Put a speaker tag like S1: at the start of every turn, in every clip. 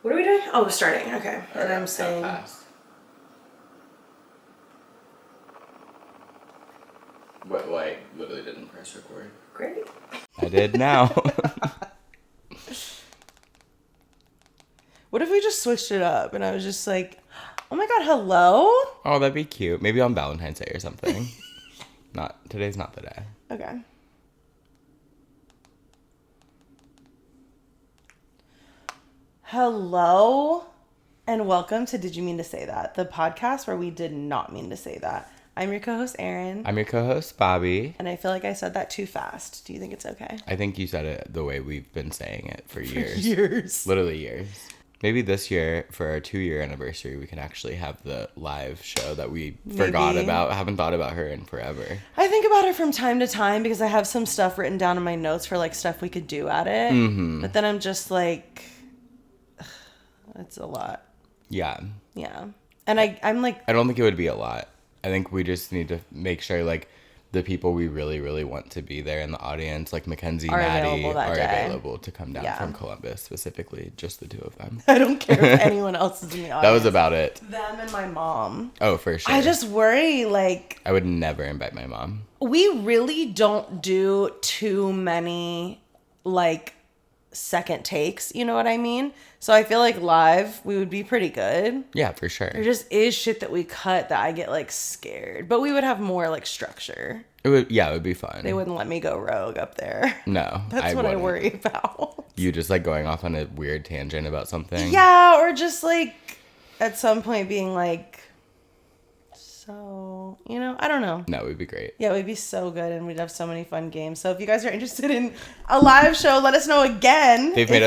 S1: What are we doing? Oh, we're starting. Okay.
S2: Or
S1: And I'm saying...
S2: What, like, literally didn't press record.
S1: Great.
S2: I did now.
S1: What if we just switched it up and I was just like, oh my god, hello?
S2: Oh, that'd be cute. Maybe on Valentine's Day or something. Today's not the day.
S1: Okay. Hello and welcome to Did You Mean to Say That? The podcast where we did not mean to say that. I'm your co-host, Erin.
S2: I'm your co-host, Bobby.
S1: And I feel like I said that too fast. Do you think it's okay?
S2: I think you said it the way we've been saying it for years.
S1: Years.
S2: Literally years. Maybe this year, for our 2-year anniversary, we can actually have the live show that we forgot about. I haven't thought about her in forever.
S1: I think about it from time to time because I have some stuff written down in my notes for like stuff we could do at it.
S2: Mm-hmm.
S1: But then I'm just like, it's a lot.
S2: Yeah.
S1: Yeah. And I'm like...
S2: I don't think it would be a lot. I think we just need to make sure, like, the people we really, really want to be there in the audience, like Mackenzie, Maddie, are available to come down from Columbus, specifically. Just the two of them.
S1: I don't care if anyone else is in the audience.
S2: That was about it.
S1: Them and my mom.
S2: Oh, for sure.
S1: I just worry, like...
S2: I would never invite my mom.
S1: We really don't do too many, like, second takes, you know what I mean? So I feel like live, we would be pretty good.
S2: Yeah, for sure.
S1: There just is shit that we cut that I get, like, scared. But we would have more, like, structure.
S2: It would be fun.
S1: They wouldn't let me go rogue up there.
S2: No,
S1: That's what I worry about.
S2: You just, like, going off on a weird tangent about something?
S1: Yeah, or just, like, at some point being like, so, you know, I don't know.
S2: No, it would be great.
S1: Yeah, it would be so good, and we'd have so many fun games. So if you guys are interested in a live show, let us know again.
S2: They've made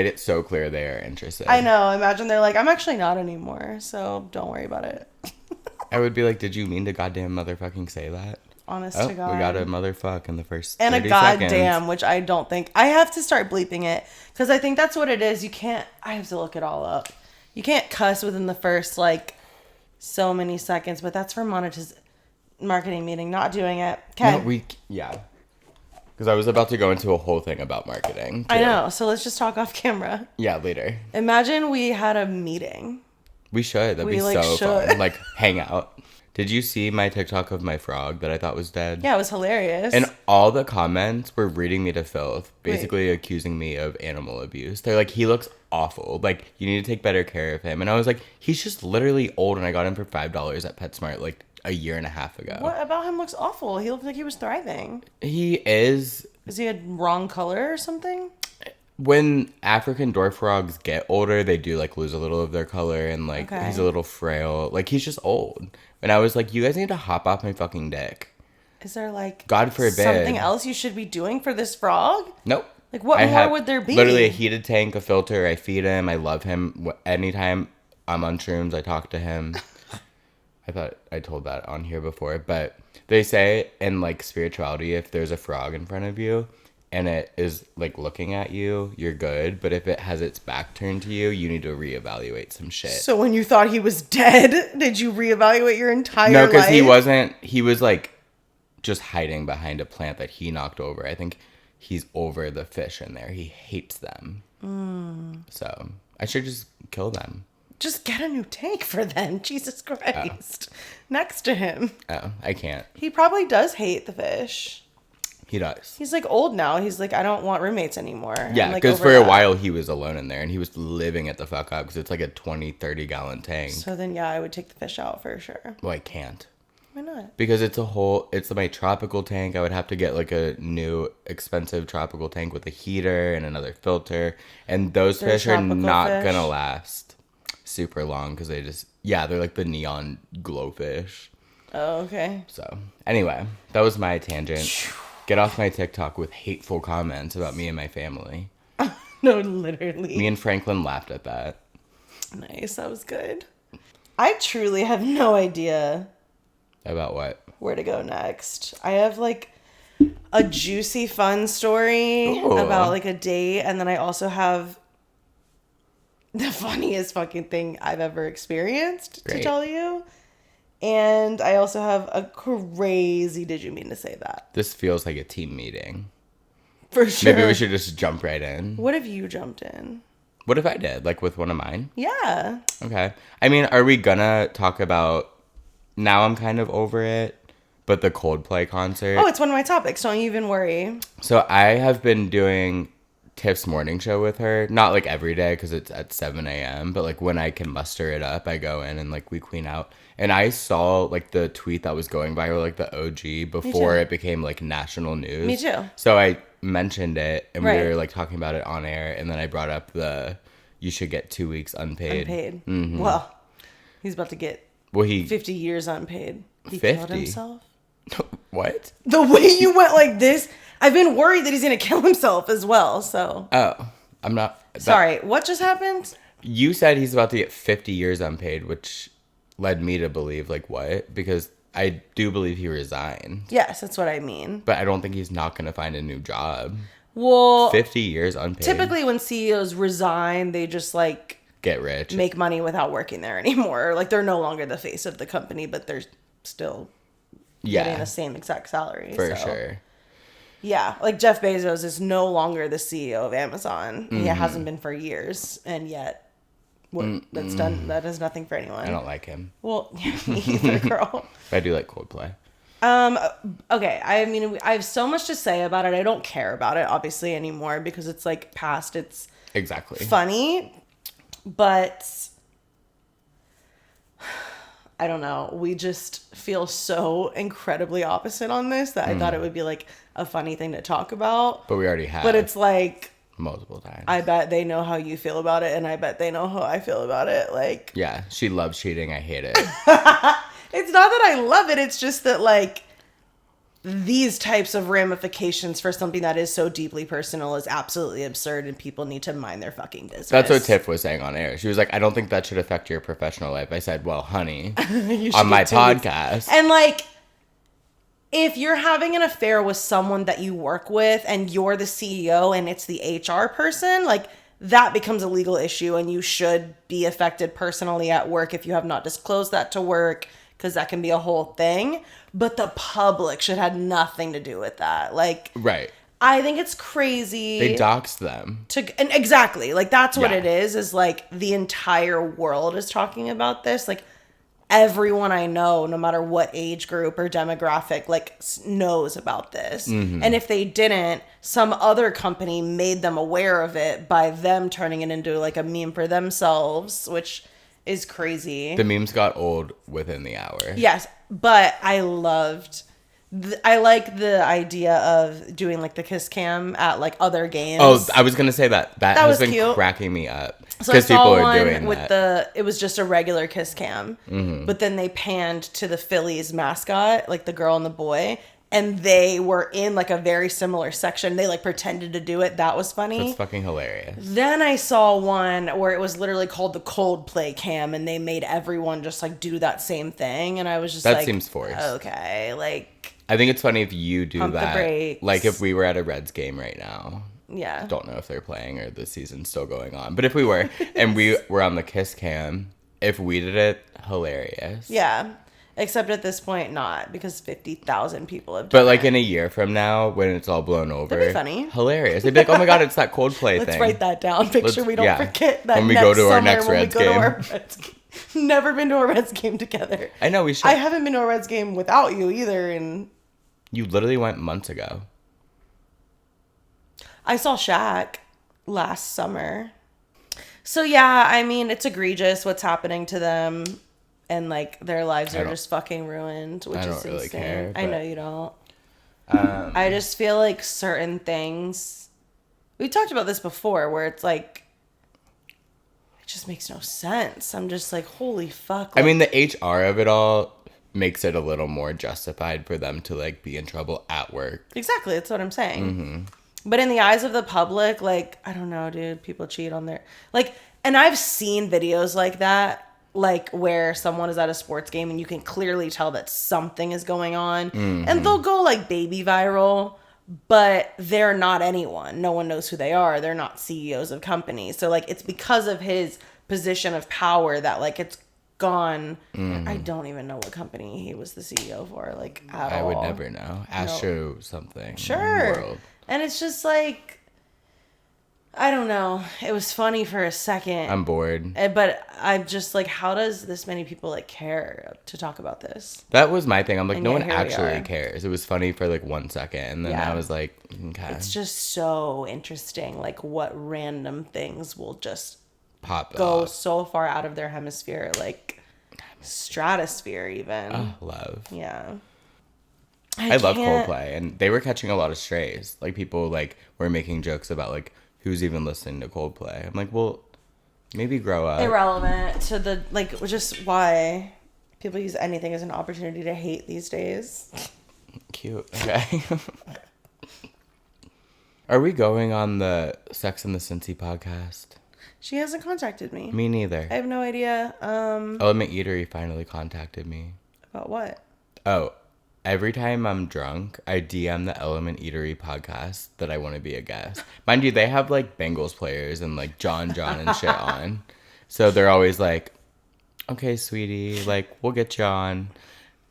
S2: it so clear they are interested.
S1: I know. Imagine they're like, I'm actually not anymore, so don't worry about it.
S2: I would be like, did you mean to goddamn motherfucking say that?
S1: Honest to God.
S2: We got a motherfuck in the first
S1: and
S2: 30
S1: a goddamn,
S2: seconds.
S1: Which I don't think. I have to start bleeping it, because I think that's what it is. You can't, I have to look it all up. You can't cuss within the first, like, so many seconds, but that's for marketing meeting, not doing it. Okay.
S2: No, because I was about to go into a whole thing about marketing, too.
S1: I know, so let's just talk off camera.
S2: Yeah, later.
S1: Imagine we had a meeting.
S2: We should. That'd be so fun. Like, hang out. Did you see my TikTok of my frog that I thought was dead?
S1: Yeah, it was hilarious.
S2: And all the comments were reading me to filth, basically accusing me of animal abuse. They're like, he looks awful. Like, you need to take better care of him. And I was like, he's just literally old, and I got him for $5 at PetSmart like a year and a half ago.
S1: What about him looks awful? He looked like he was thriving.
S2: He is.
S1: Is he a wrong color or something?
S2: When African dwarf frogs get older, they do, like, lose a little of their color, and, like, he's a little frail. Like, he's just old. And I was like, you guys need to hop off my fucking dick.
S1: Is there, like,
S2: God forbid,
S1: something else you should be doing for this frog?
S2: Nope.
S1: Like, what more would there be?
S2: Literally a heated tank, a filter. I feed him. I love him. Anytime I'm on shrooms, I talk to him. I thought I told that on here before. But they say in, like, spirituality, if there's a frog in front of you and it is, like, looking at you, you're good. But if it has its back turned to you, you need to reevaluate some shit.
S1: So when you thought he was dead, did you reevaluate your entire life?
S2: No, because he wasn't. He was, like, just hiding behind a plant that he knocked over. I think he's over the fish in there. He hates them. So I should just kill them.
S1: Just get a new tank for them. Jesus Christ. Next to him.
S2: Oh, I can't.
S1: He probably does hate the fish.
S2: He does.
S1: He's, like, old now. He's like, I don't want roommates anymore.
S2: Yeah, because for a while he was alone in there, and he was living it the fuck up, because it's like a 20, 30 gallon tank.
S1: So then, yeah, I would take the fish out for sure.
S2: Well, I can't.
S1: Why not?
S2: Because it's my tropical tank. I would have to get, like, a new expensive tropical tank with a heater and another filter. And those fish are not going to last super long, because they're like the neon glowfish.
S1: Oh, okay.
S2: So, anyway, that was my tangent. Get off my TikTok with hateful comments about me and my family.
S1: No, literally.
S2: Me and Franklin laughed at that.
S1: Nice, that was good. I truly have no idea.
S2: About what?
S1: Where to go next. I have, like, a juicy, fun story about, like, a date. And then I also have the funniest fucking thing I've ever experienced to tell you. And I also have a crazy Did You Mean to Say That?
S2: This feels like a team meeting.
S1: For sure.
S2: Maybe we should just jump right in.
S1: What if you jumped in?
S2: What if I did? Like with one of mine?
S1: Yeah.
S2: Okay. I mean, are we gonna talk about... Now I'm kind of over it, but the Coldplay concert.
S1: Oh, it's one of my topics. Don't you even worry.
S2: So I have been doing Tiff's morning show with her. Not like every day because it's at 7 a.m. But like when I can muster it up, I go in and like we queen out. And I saw like the tweet that was going viral, like the OG, before it became like national news.
S1: Me too.
S2: So I mentioned it and
S1: Right.
S2: we were like talking about it on air. And then I brought up you should get 2 weeks unpaid.
S1: Unpaid. Well, he's about to get 50 years unpaid. He
S2: 50?
S1: killed himself.
S2: What?
S1: The way you went like this, I've been worried that he's going to kill himself as well, so.
S2: Oh, I'm not.
S1: Sorry, what just happened?
S2: You said he's about to get 50 years unpaid, which led me to believe, like, what? Because I do believe he resigned.
S1: Yes, that's what I mean.
S2: But I don't think he's not going to find a new job.
S1: Well,
S2: 50 years unpaid.
S1: typically when CEOs resign, they just, like,
S2: get rich.
S1: make money without working there anymore. Like, they're no longer the face of the company, but they're still getting the same exact salary.
S2: For sure.
S1: Yeah, like Jeff Bezos is no longer the CEO of Amazon. He hasn't been for years, and yet that does nothing for anyone.
S2: I don't like him.
S1: Well, me either, girl.
S2: But I do like Coldplay.
S1: Okay, I mean, I have so much to say about it. I don't care about it, obviously, anymore, because it's, like, past its
S2: Exactly.
S1: funny, but I don't know. We just feel so incredibly opposite on this that I thought it would be, like, a funny thing to talk about.
S2: But we already have.
S1: But it's, like...
S2: multiple times.
S1: I bet they know how you feel about it, and I bet they know how I feel about it. Like,
S2: yeah, she loves cheating. I hate it.
S1: it's not that I love it. It's just that, like, these types of ramifications for something that is so deeply personal is absolutely absurd, and people need to mind their fucking business.
S2: That's what Tiff was saying on air. She was like, I don't think that should affect your professional life. I said, well, honey, on my podcast.
S1: And, like, if you're having an affair with someone that you work with and you're the CEO and it's the HR person, like, that becomes a legal issue and you should be affected personally at work if you have not disclosed that to work, because that can be a whole thing. But the public should have nothing to do with that. Like,
S2: right.
S1: I think it's crazy.
S2: They doxed them.
S1: And exactly. Like, that's what it is like, the entire world is talking about this. Like, everyone I know, no matter what age group or demographic, like, knows about this. And if they didn't, some other company made them aware of it by them turning it into, like, a meme for themselves, which is crazy.
S2: The memes got old within the hour.
S1: Yes, but I like the idea of doing, like, the kiss cam at, like, other games.
S2: Oh, I was gonna say that has been
S1: cute.
S2: cracking me up.
S1: So I saw
S2: people are
S1: one
S2: doing
S1: with
S2: that.
S1: it was just a regular kiss cam, but then they panned to the Phillies mascot, like the girl and the boy, and they were in, like, a very similar section. They, like, pretended to do it. That was funny.
S2: That's fucking hilarious.
S1: Then I saw one where it was literally called the Coldplay cam, and they made everyone just, like, do that same thing, and I was just like,
S2: that seems forced.
S1: Okay, like,
S2: I think it's funny if you do
S1: pump the
S2: that.
S1: brakes.
S2: Like if we were at a Reds game right now.
S1: Yeah.
S2: Don't know if they're playing or the season's still going on. But if we were and we were on the kiss cam, if we did it, hilarious.
S1: Yeah. Except at this point, not, because 50,000 people have done
S2: But like
S1: it.
S2: in a year from now, when it's all blown over,
S1: That'd be funny.
S2: Hilarious. They'd be like, "Oh my god, it's that Coldplay
S1: Let's
S2: thing."
S1: write that down. Make sure we don't forget that
S2: when we
S1: next
S2: go to our
S1: summer
S2: next
S1: when
S2: Reds
S1: we go to
S2: game.
S1: our Reds game. Never been to a Reds game together.
S2: I know we should.
S1: I haven't been to a Reds game without you either, and
S2: you literally went months ago.
S1: I saw Shaq last summer. So yeah, I mean, it's egregious what's happening to them, and, like, their lives are just fucking ruined, which is
S2: really
S1: insane.
S2: care,
S1: I know
S2: but-
S1: you don't. I just feel like certain things. We talked about this before, where it's like, it just makes no sense. I'm just like, holy fuck.
S2: I
S1: Like,
S2: mean, the HR of it all makes it a little more justified for them to, like, be in trouble at work.
S1: exactly, that's what I'm saying. But in the eyes of the public, like, I don't know, dude, people cheat on their, like, and I've seen videos like that, like, where someone is at a sports game and you can clearly tell that something is going on, and they'll go, like, baby viral, but they're not anyone. No one knows who they are. They're not CEOs of companies. So, like, it's because of his position of power that, like, it's gone. I don't even know what company he was the CEO for, like, at all.
S2: I would never know. Astro something.
S1: Sure.
S2: World.
S1: And it's just like, I don't know. It was funny for a second.
S2: I'm bored.
S1: But I'm just like, how does this many people like care to talk about this?
S2: That was my thing. I'm like,
S1: And
S2: no
S1: yet
S2: one
S1: here we
S2: actually
S1: are.
S2: cares. It was funny for like 1 second, and then
S1: Yeah.
S2: I was like, okay,
S1: It's just so interesting, like what random things will just
S2: pop
S1: go
S2: up.
S1: so far out of their hemisphere, like stratosphere even.
S2: Oh, love.
S1: Yeah.
S2: I love
S1: can't-
S2: Coldplay, and they were catching a lot of strays. Like people like were making jokes about like who's even listening to Coldplay. I'm like, well, maybe grow up.
S1: Irrelevant to the like, just why people use anything as an opportunity to hate these days.
S2: Cute. Okay. Are we going on the Sex and the Cincy podcast?
S1: She hasn't contacted me.
S2: Me neither.
S1: I have no idea.
S2: Element Eatery finally contacted me.
S1: About what?
S2: Oh, every time I'm drunk, I DM the Element Eatery podcast that I want to be a guest. Mind you, they have like Bengals players and like John and shit on. So they're always like, okay, sweetie, like we'll get you on.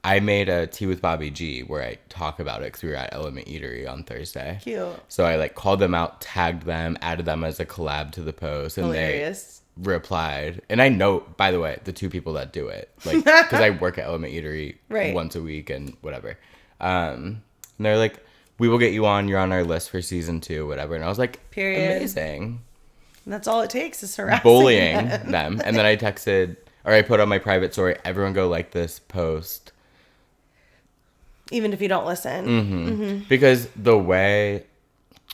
S2: I made a Tea with Bobby G where I talk about it because we were at Element Eatery on Thursday.
S1: Cute.
S2: So I like called them out, tagged them, added them as a collab to the post, and
S1: Hilarious.
S2: they replied. And I know, by the way, the two people that do it, like, because I work at Element Eatery
S1: Right.
S2: once a week and whatever. And they're like, we will get you on. You're on our list for season 2, whatever. And I was like,
S1: Period.
S2: amazing.
S1: And that's all it takes is harassing
S2: Bullying
S1: them.
S2: them. And then I texted, or I put on my private story, everyone go like this post.
S1: Even if you don't listen.
S2: Mm-hmm. Because the way,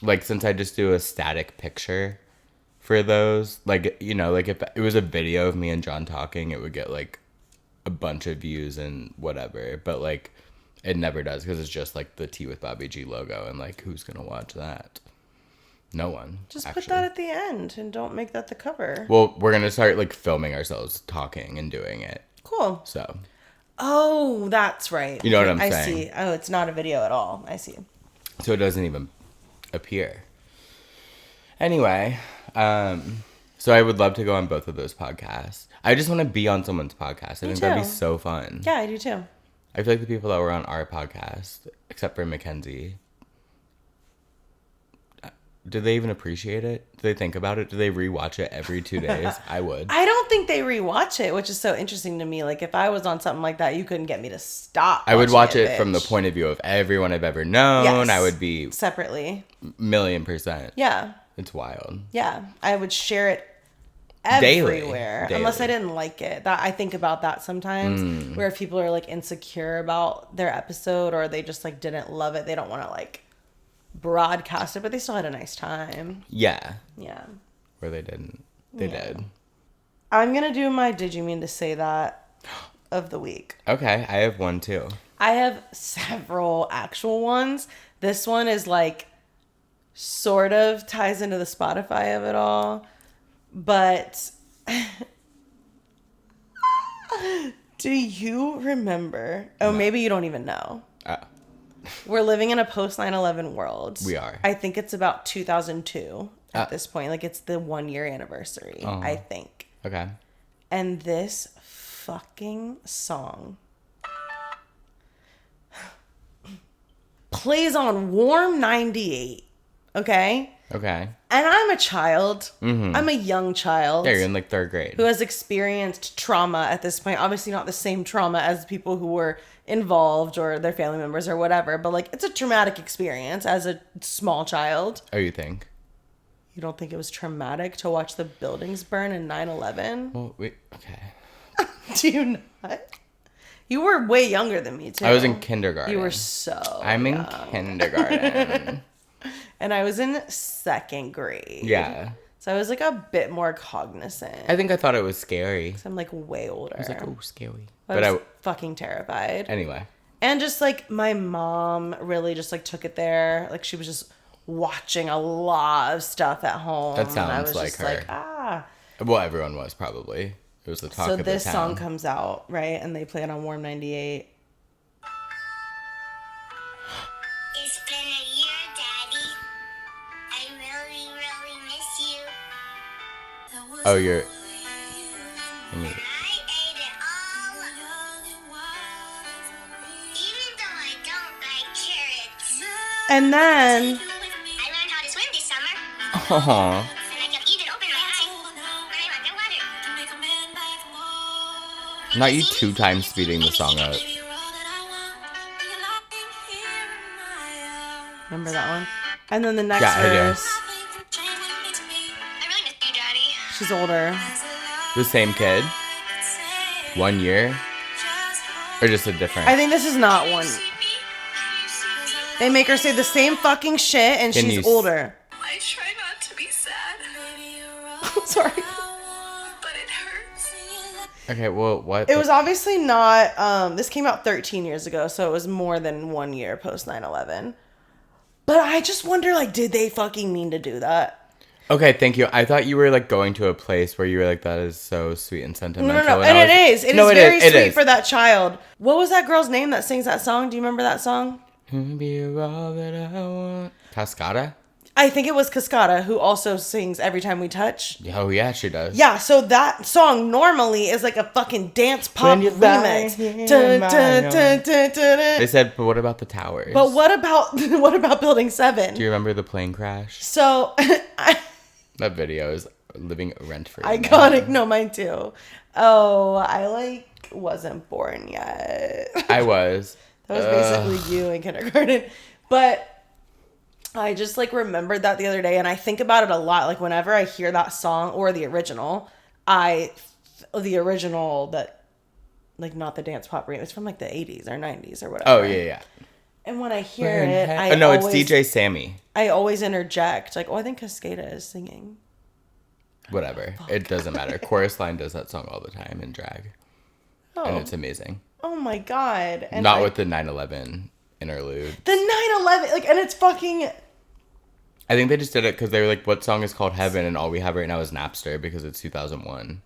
S2: like, since I just do a static picture for those, like, you know, like if it was a video of me and John talking, it would get like a bunch of views and whatever. But like, it never does because it's just like the Tea with Bobby G logo, and like, who's gonna watch that? No one.
S1: Just
S2: actually.
S1: put that at the end and don't make that the cover.
S2: Well, we're gonna start like filming ourselves talking and doing it.
S1: Cool.
S2: So.
S1: Oh, that's right.
S2: You know what I'm
S1: I
S2: saying?
S1: see. Oh, it's not a video at all. I see.
S2: So it doesn't even appear. Anyway, so I would love to go on both of those podcasts. I just want to be on someone's podcast. I think that'd be
S1: too.
S2: so fun.
S1: Yeah, I do too.
S2: I feel like the people that were on our podcast, except for Mackenzie, did they even appreciate it? Do they think about it? Do they rewatch it every 2 days? I would.
S1: I don't think they rewatch it, which is so interesting to me. Like, if I was on something like that, you couldn't get me to stop.
S2: I would watch it
S1: bitch.
S2: from the point of view of everyone I've ever known.
S1: Yes.
S2: I would be
S1: Separately.
S2: $1,000,000%.
S1: Yeah.
S2: It's wild.
S1: Yeah. I would share it
S2: Daily.
S1: everywhere. Unless I didn't like it. That I think about that sometimes. Where if people are like insecure about their episode or they just like didn't love it, they don't want to like broadcast it, but they still had a nice time.
S2: Yeah.
S1: Yeah.
S2: Or they didn't. They did.
S1: I'm going to do my Did You Mean to Say That of the week.
S2: Okay, I have one too.
S1: I have several actual ones. This one is like sort of ties into the Spotify of it all. But do you remember? Oh, maybe you don't even know. We're living in a post 9/11 world.
S2: We are.
S1: I think it's about 2002 at this point. Like it's the 1-year anniversary, I think.
S2: Okay.
S1: And this fucking song plays on Warm 98. Okay?
S2: Okay.
S1: And I'm a child. I'm a young child.
S2: Yeah, you're in like 3rd grade.
S1: Who has experienced trauma at this point. Obviously not the same trauma as people who were involved or their family members or whatever. But like, it's a traumatic experience as a small child.
S2: Oh, you think?
S1: You don't think it was traumatic to watch the buildings burn in 9/11?
S2: Well, wait. Okay.
S1: Do you not? You were way younger than me, too.
S2: I was in kindergarten.
S1: You were so
S2: I'm in
S1: young.
S2: kindergarten.
S1: And I was in 2nd grade.
S2: Yeah.
S1: So I was like a bit more cognizant.
S2: I think I thought it was scary.
S1: I'm like way older.
S2: I was like, oh, scary.
S1: I was fucking terrified.
S2: Anyway.
S1: And just like my mom really just like took it there. Like she was just watching a lot of stuff at home.
S2: That
S1: and I
S2: sounds
S1: was
S2: like
S1: just
S2: her.
S1: like, ah.
S2: Well, everyone was probably. It was the talk
S1: So
S2: of the
S1: this
S2: town.
S1: song comes out, right? And they play it on Warm 98.
S3: It's been a year, Daddy. I really, really miss you.
S2: Oh, you're.
S3: And I ate it all up. Even though I don't like carrots.
S1: And then
S3: I learned how to swim this summer.
S2: Aww. Not you 2 times speeding the song up.
S1: Remember that one? And then the next
S2: Yeah, I do.
S1: verse,
S3: I really miss you, Daddy.
S1: she's older.
S2: The same kid? 1 year? Or just a different?
S1: I think this is not one. They make her say the same fucking shit and
S2: Can
S1: she's
S2: you
S1: older.
S3: I try not to be sad,
S1: Sorry.
S3: but it hurts.
S2: Okay, well, what?
S1: It was obviously not, this came out 13 years ago, so it was more than 1 year post 9/11. But I just wonder, like, did they fucking mean to do that?
S2: Okay, thank you. I thought you were, like, going to a place where you were like, that is so sweet and sentimental.
S1: No. And it is. It is very sweet for that child. What was that girl's name that sings that song? Do you remember that song?
S2: Be all that I want. Cascada?
S1: I think it was Cascada, who also sings Every Time We Touch.
S2: Oh, yeah, she does.
S1: Yeah, so that song normally is like a fucking dance pop
S2: When you
S1: remix.
S2: lie
S1: Dun,
S2: in
S1: dun,
S2: my
S1: dun, dun, dun,
S2: They
S1: dun.
S2: said, but what about the towers?
S1: But what about Building 7?
S2: Do you remember the plane crash?
S1: So,
S2: That video is living rent-free.
S1: iconic. No, mine too. Oh, I wasn't born yet.
S2: I was.
S1: That was basically you in kindergarten. But I just remembered that the other day, and I think about it a lot. Like whenever I hear that song or the original, that not the dance pop remix, it's from the 80s or 90s or whatever.
S2: Oh, yeah.
S1: And when I hear it,
S2: it's DJ Sammy.
S1: I always interject I think Cascada is singing.
S2: Whatever. It doesn't matter. Chorus Line does that song all the time in drag.
S1: Oh,
S2: And it's amazing.
S1: oh my God. And
S2: Not with the 9/11 interlude.
S1: the 9/11, and it's fucking...
S2: I think they just did it because they were like, what song is called Heaven? And all we have right now is Napster because it's 2001.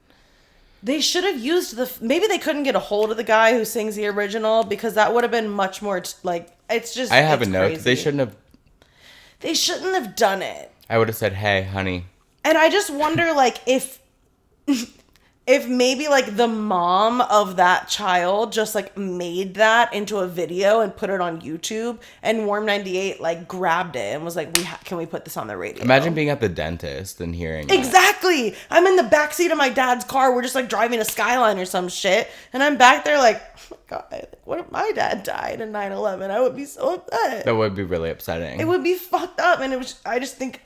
S1: They should have used maybe they couldn't get a hold of the guy who sings the original, because that would have been much more it's just...
S2: I have a
S1: it's
S2: note.
S1: crazy.
S2: They shouldn't have.
S1: done it.
S2: I would have said, hey, honey.
S1: And I just wonder, if maybe the mom of that child just made that into a video and put it on YouTube, and Warm 98 grabbed it and was like, can we put this on the radio?
S2: Imagine being at the dentist and hearing that.
S1: Exactly. I'm in the backseat of my dad's car. We're just driving a Skyline or some shit, and I'm back there oh my God, what if my dad died in 9/11? I would be so upset.
S2: That would be really upsetting.
S1: It would be fucked up, and it was. I just think.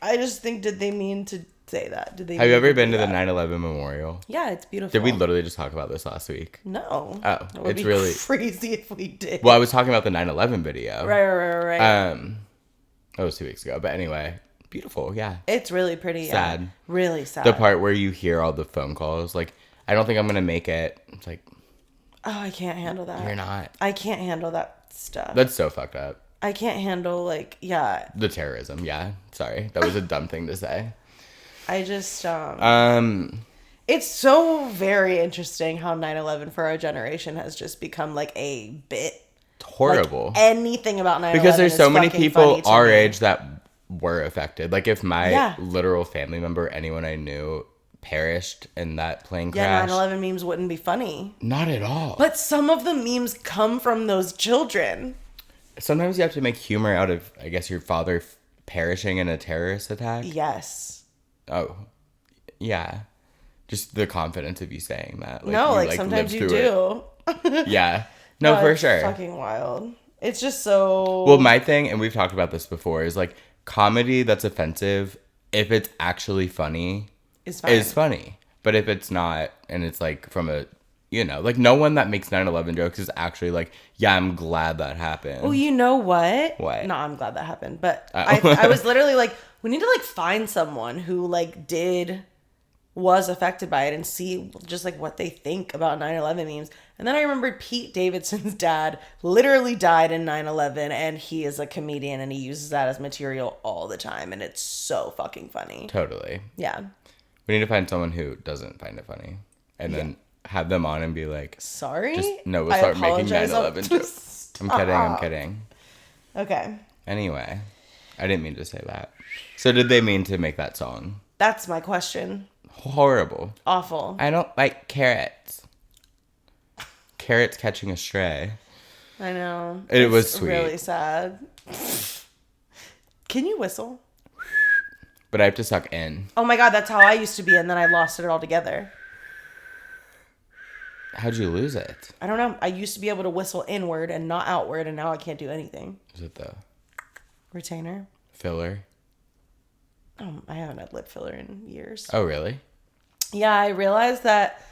S1: Did they mean to say that? Did they?
S2: Have you
S1: mean
S2: ever
S1: to
S2: been
S1: do
S2: to the
S1: that?
S2: 9/11 memorial?
S1: Yeah, it's beautiful.
S2: Did we literally just talk about this last week?
S1: No.
S2: Oh,
S1: It would
S2: it's
S1: be
S2: really
S1: crazy if we did.
S2: Well, I was talking about the 9/11 video.
S1: Right.
S2: That was 2 weeks ago. But anyway, beautiful. Yeah.
S1: It's really pretty.
S2: Sad.
S1: Yeah. Really sad.
S2: The part where you hear all the phone calls, I don't think I'm gonna make it. It's like,
S1: oh, I can't handle that.
S2: you're not.
S1: I can't handle that stuff.
S2: That's so fucked up.
S1: I can't handle yeah.
S2: The terrorism. Yeah. Sorry, that was a dumb thing to say.
S1: I just
S2: It's
S1: so very interesting how 9/11 for our generation has just become a bit.
S2: horrible.
S1: Anything about 9/11
S2: Because there's
S1: is
S2: so many
S1: fucking
S2: people
S1: funny to
S2: our
S1: me.
S2: age that were affected. If my
S1: Yeah.
S2: literal family member, anyone I knew, perished in that plane
S1: Yeah,
S2: crash.
S1: 9/11 memes wouldn't be funny.
S2: Not at all.
S1: But some of the memes come from those children.
S2: Sometimes you have to make humor out of, I guess, your father perishing in a terrorist attack.
S1: Yes.
S2: Oh, yeah. Just the confidence of you saying that.
S1: No,
S2: you,
S1: sometimes
S2: lived
S1: you
S2: through
S1: do.
S2: it. Yeah. No, for
S1: it's
S2: sure.
S1: fucking wild. It's just so...
S2: Well, my thing, and we've talked about this before, is comedy that's offensive, if it's actually funny,
S1: It's fine.
S2: is funny. But if it's not, and it's from a, no one that makes 9/11 jokes is actually yeah, I'm glad that happened.
S1: Well, you know what?
S2: What?
S1: No, I'm glad that happened. But
S2: Oh.
S1: I was literally we need to find someone who was affected by it and see just what they think about 9/11 memes. And then I remembered Pete Davidson's dad literally died in 9/11, and he is a comedian and he uses that as material all the time, and it's so fucking funny.
S2: Totally.
S1: Yeah.
S2: We need to find someone who doesn't find it funny. And then have them on and be like,
S1: Sorry?
S2: we'll
S1: I
S2: start making
S1: apologize.
S2: 9/11 jokes. I'm kidding.
S1: Okay.
S2: Anyway, I didn't mean to say that. So did they mean to make that song?
S1: That's my question.
S2: Horrible.
S1: Awful.
S2: I don't like carrots. Carrots catching a stray.
S1: I know.
S2: It was
S1: It's
S2: sweet.
S1: really sad. Can you whistle?
S2: But I have to suck in.
S1: Oh my God, that's how I used to be, and then I lost it altogether.
S2: How'd you lose it?
S1: I don't know. I used to be able to whistle inward and not outward, and now I can't do anything.
S2: Is it the
S1: Retainer?
S2: filler?
S1: I haven't had lip filler in years.
S2: Oh, really?
S1: Yeah, I realized that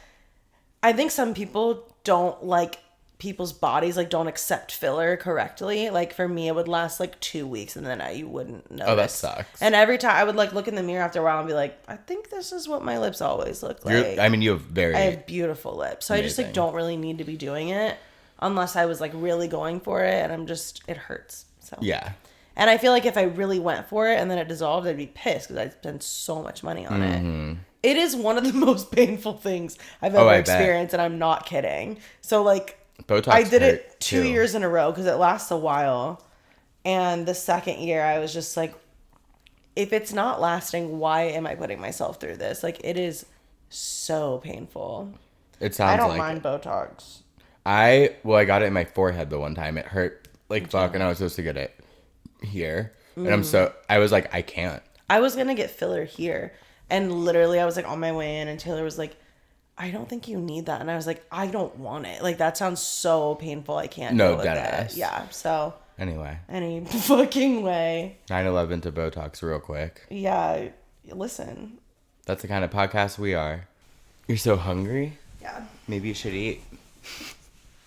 S1: I think some people don't like people's bodies, like, don't accept filler correctly. Like, for me, it would last like 2 weeks, and then you wouldn't notice.
S2: Oh, that sucks.
S1: And every time I would like look in the mirror after a while and be like, I think this is what my lips always look like.
S2: You have
S1: I have beautiful lips, so I just like don't really need to be doing it unless I was like really going for it, and it hurts. So
S2: Yeah.
S1: And I feel like if I really went for it and then it dissolved, I'd be pissed because I'd spend so much money on it. It is one of the most painful things I've ever experienced, and I'm not kidding. So like,
S2: Botox
S1: I did it
S2: too.
S1: 2 years in a row because it lasts a while. And the second year, I was just like, if it's not lasting, why am I putting myself through this? Like, it is so painful.
S2: It sounds
S1: I don't
S2: like
S1: mind Botox.
S2: I got it in my forehead the one time. It hurt like fuck, and I was supposed to get it here. And I was like, I can't.
S1: I was going to get filler here. And literally, I was like on my way in, and Taylor was like, I don't think you need that. And I was like, I don't want it. Like, that sounds so painful. I can't do it.
S2: Dead ass.
S1: Yeah, so.
S2: Anyway.
S1: Any fucking way.
S2: 9/11 to Botox real quick.
S1: Yeah, listen.
S2: That's the kind of podcast we are. You're so hungry?
S1: Yeah.
S2: Maybe you should eat.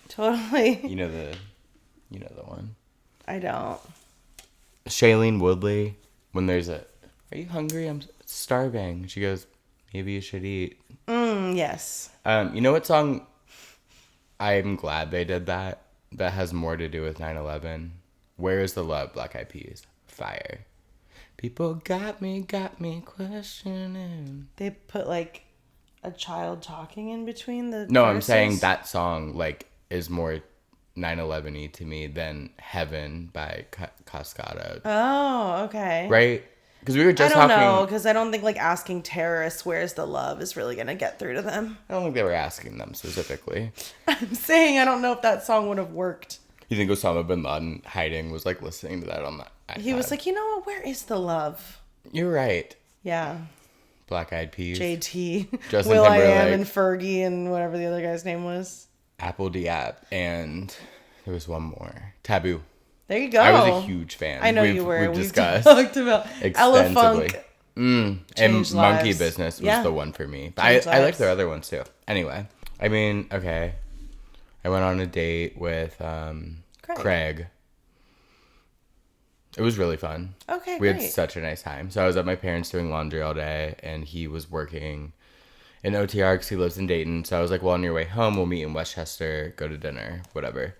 S1: Totally.
S2: You know the one.
S1: I don't.
S2: Shailene Woodley, when there's are you hungry? I'm starving. She goes, maybe you should eat.
S1: Yes.
S2: You know what song I'm glad they did that has more to do with 9/11? Where is the love, Black Eyed Peas? Fire. People got me questioning.
S1: They put like a child talking in between the
S2: No,
S1: verses?
S2: I'm saying that song like is more 9/11-y to me than Heaven by Cascada.
S1: Oh, okay.
S2: Right? Because we were just
S1: I don't
S2: talking.
S1: know, because I don't think like asking terrorists where's the love is really gonna get through to them.
S2: I don't think they were asking them specifically.
S1: I'm saying I don't know if that song would have worked.
S2: You think Osama bin Laden hiding was like listening to that on the iPad?
S1: He was like, you know what? Where is the love?
S2: You're right.
S1: Yeah.
S2: Black Eyed Peas.
S1: JT,
S2: Justin
S1: Will I Am,
S2: Timberlake.
S1: and Fergie, and whatever the other guy's name was.
S2: Apple Diab. And there was one more. Taboo.
S1: There you go.
S2: I was a huge fan.
S1: I know you were.
S2: We've discussed
S1: talked about Ella
S2: extensively.
S1: Funk.
S2: And
S1: Changed
S2: Monkey
S1: lives.
S2: Business was
S1: Yeah.
S2: the one for me.
S1: Changed
S2: I like
S1: lives.
S2: their other ones too. Anyway, I mean, okay. I went on a date with Craig. It was really fun.
S1: Okay,
S2: We
S1: great.
S2: had such a nice time. So I was at my parents doing laundry all day, and he was working in OTR because he lives in Dayton. So I was like, well, on your way home, we'll meet in Westchester, go to dinner, whatever.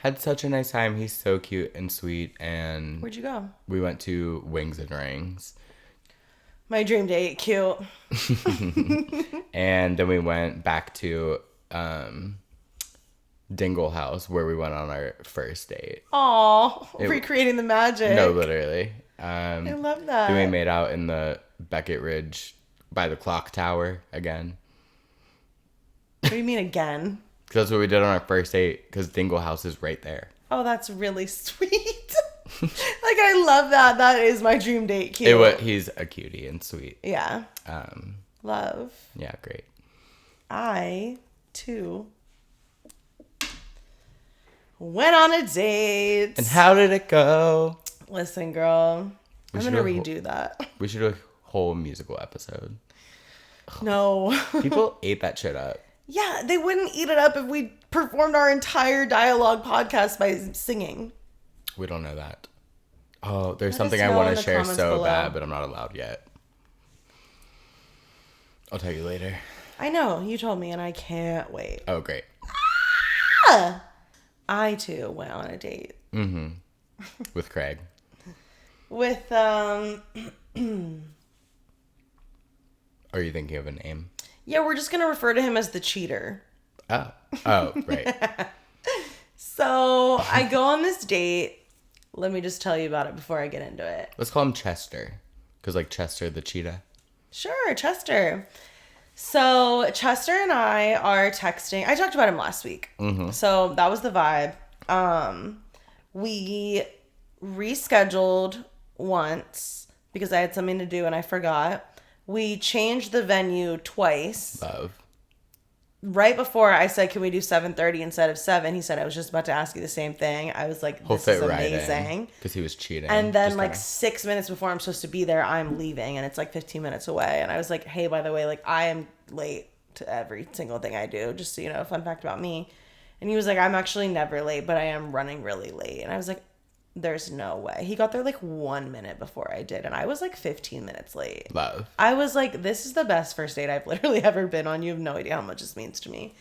S2: Had such a nice time. He's so cute and sweet. And
S1: Where'd you go?
S2: we went to Wings and Rings.
S1: My dream date. Cute.
S2: And then we went back to Dingle House, where we went on our first date.
S1: Aw, recreating the magic.
S2: No, literally.
S1: I love that.
S2: Then we made out in the Beckett Ridge by the clock tower again.
S1: What do you mean again?
S2: Because that's what we did on our first date, because Dingle House is right there.
S1: Oh, that's really sweet. Like, I love that. That is my dream date. Cute.
S2: He's a cutie and sweet.
S1: Yeah. Love.
S2: Yeah, great.
S1: I, too, went on a date.
S2: And how did it go?
S1: Listen, girl. I'm
S2: should
S1: going to
S2: do a
S1: redo that.
S2: We should do a whole musical episode.
S1: No.
S2: People ate that shit up.
S1: Yeah, they wouldn't eat it up if we performed our entire dialogue podcast by singing.
S2: We don't know that. Oh, there's
S1: Let
S2: something
S1: us
S2: I
S1: know
S2: want
S1: in
S2: to
S1: the
S2: share
S1: comments
S2: so
S1: below.
S2: bad, but I'm not allowed yet. I'll tell you later.
S1: I know, you told me, and I can't wait.
S2: Oh, great.
S1: I, too, went on a date.
S2: With Craig.
S1: With,
S2: Are you thinking of a name?
S1: yeah, we're just going to refer to him as the cheater.
S2: Oh, right.
S1: So, I go on this date. Let me just tell you about it before I get into it.
S2: Let's call him Chester. Because, like, Chester the cheetah.
S1: Sure, Chester. So, Chester and I are texting. I talked about him last week. So, that was the vibe. We rescheduled once because I had something to do and I forgot. We changed the venue twice.
S2: Love.
S1: right before I said, can we do 7:30 instead of 7, he said, I was just about to ask you the same thing. I was like,
S2: He'll
S1: this
S2: fit
S1: is
S2: right
S1: amazing.
S2: because he was cheating.
S1: And then
S2: Just
S1: like
S2: kinda-
S1: 6 minutes before I'm supposed to be there, I'm leaving and it's like 15 minutes away. And I was like, hey, by the way, like I am late to every single thing I do. Just so you know, fun fact about me. And he was like, I'm actually never late, but I am running really late. And I was like, there's no way. He got there like 1 minute before I did. And I was like 15 minutes late.
S2: Love.
S1: I was like, this is the best first date I've literally ever been on. You have no idea how much this means to me.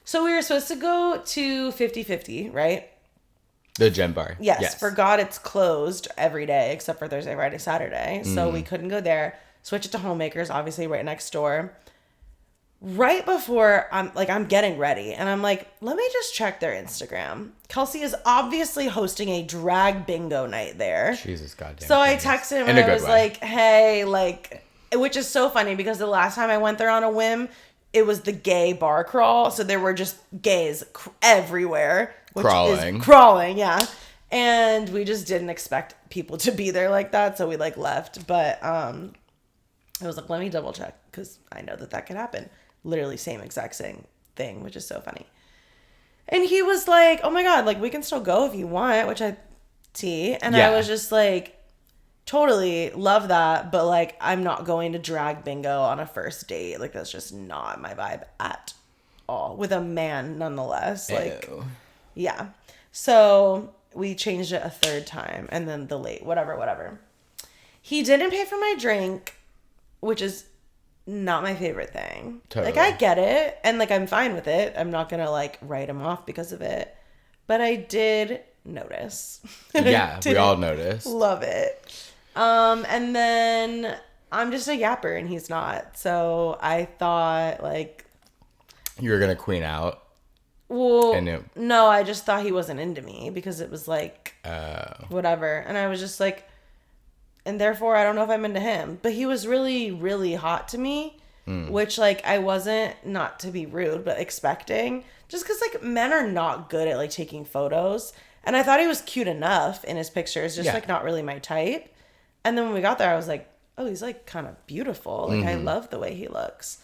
S1: So we were supposed to go to 50/50, right?
S2: The gym bar.
S1: Yes. For God, it's closed every day except for Thursday, Friday, Saturday. So we couldn't go there. Switch it to Homemakers, obviously right next door. Right before I'm getting ready and I'm like, let me just check their Instagram. Kelsey is obviously hosting a drag bingo night there.
S2: Jesus goddamn.
S1: So I
S2: Christ.
S1: texted him
S2: In
S1: and
S2: a
S1: I
S2: good
S1: was
S2: way.
S1: like, hey, like, which is so funny because the last time I went there on a whim, it was the gay bar crawl. So there were just gays everywhere. Which
S2: Crawling.
S1: Is crawling, yeah. And we just didn't expect people to be there like that. So we like left. But I was like, let me double check because I know that could happen. Literally same exact same thing, which is so funny. And he was like, oh my God, like we can still go if you want, which I see. And
S2: Yeah.
S1: I was just like, totally love that. But like, I'm not going to drag bingo on a first date. Like that's just not my vibe at all with a man nonetheless. Like,
S2: Ew.
S1: yeah. So we changed it a third time and then the late, whatever. He didn't pay for my drink, which is not my favorite thing.
S2: Totally.
S1: Like I get it and like I'm fine with it. I'm not gonna like write him off because of it. But I did notice.
S2: Yeah, we all noticed.
S1: Love it. And then I'm just a yapper and he's not. So I thought like,
S2: You were gonna queen out.
S1: well,
S2: And
S1: no, I just thought he wasn't into me because it was like, whatever. And I was just like, and therefore I don't know if I'm into him. But he was really, really hot to me, which like I wasn't, not to be rude, but expecting. Just because like men are not good at like taking photos. And I thought he was cute enough in his pictures, just
S2: Yeah.
S1: like not really my type. And then when we got there, I was like, oh, he's like kind of beautiful. Like I love the way he looks.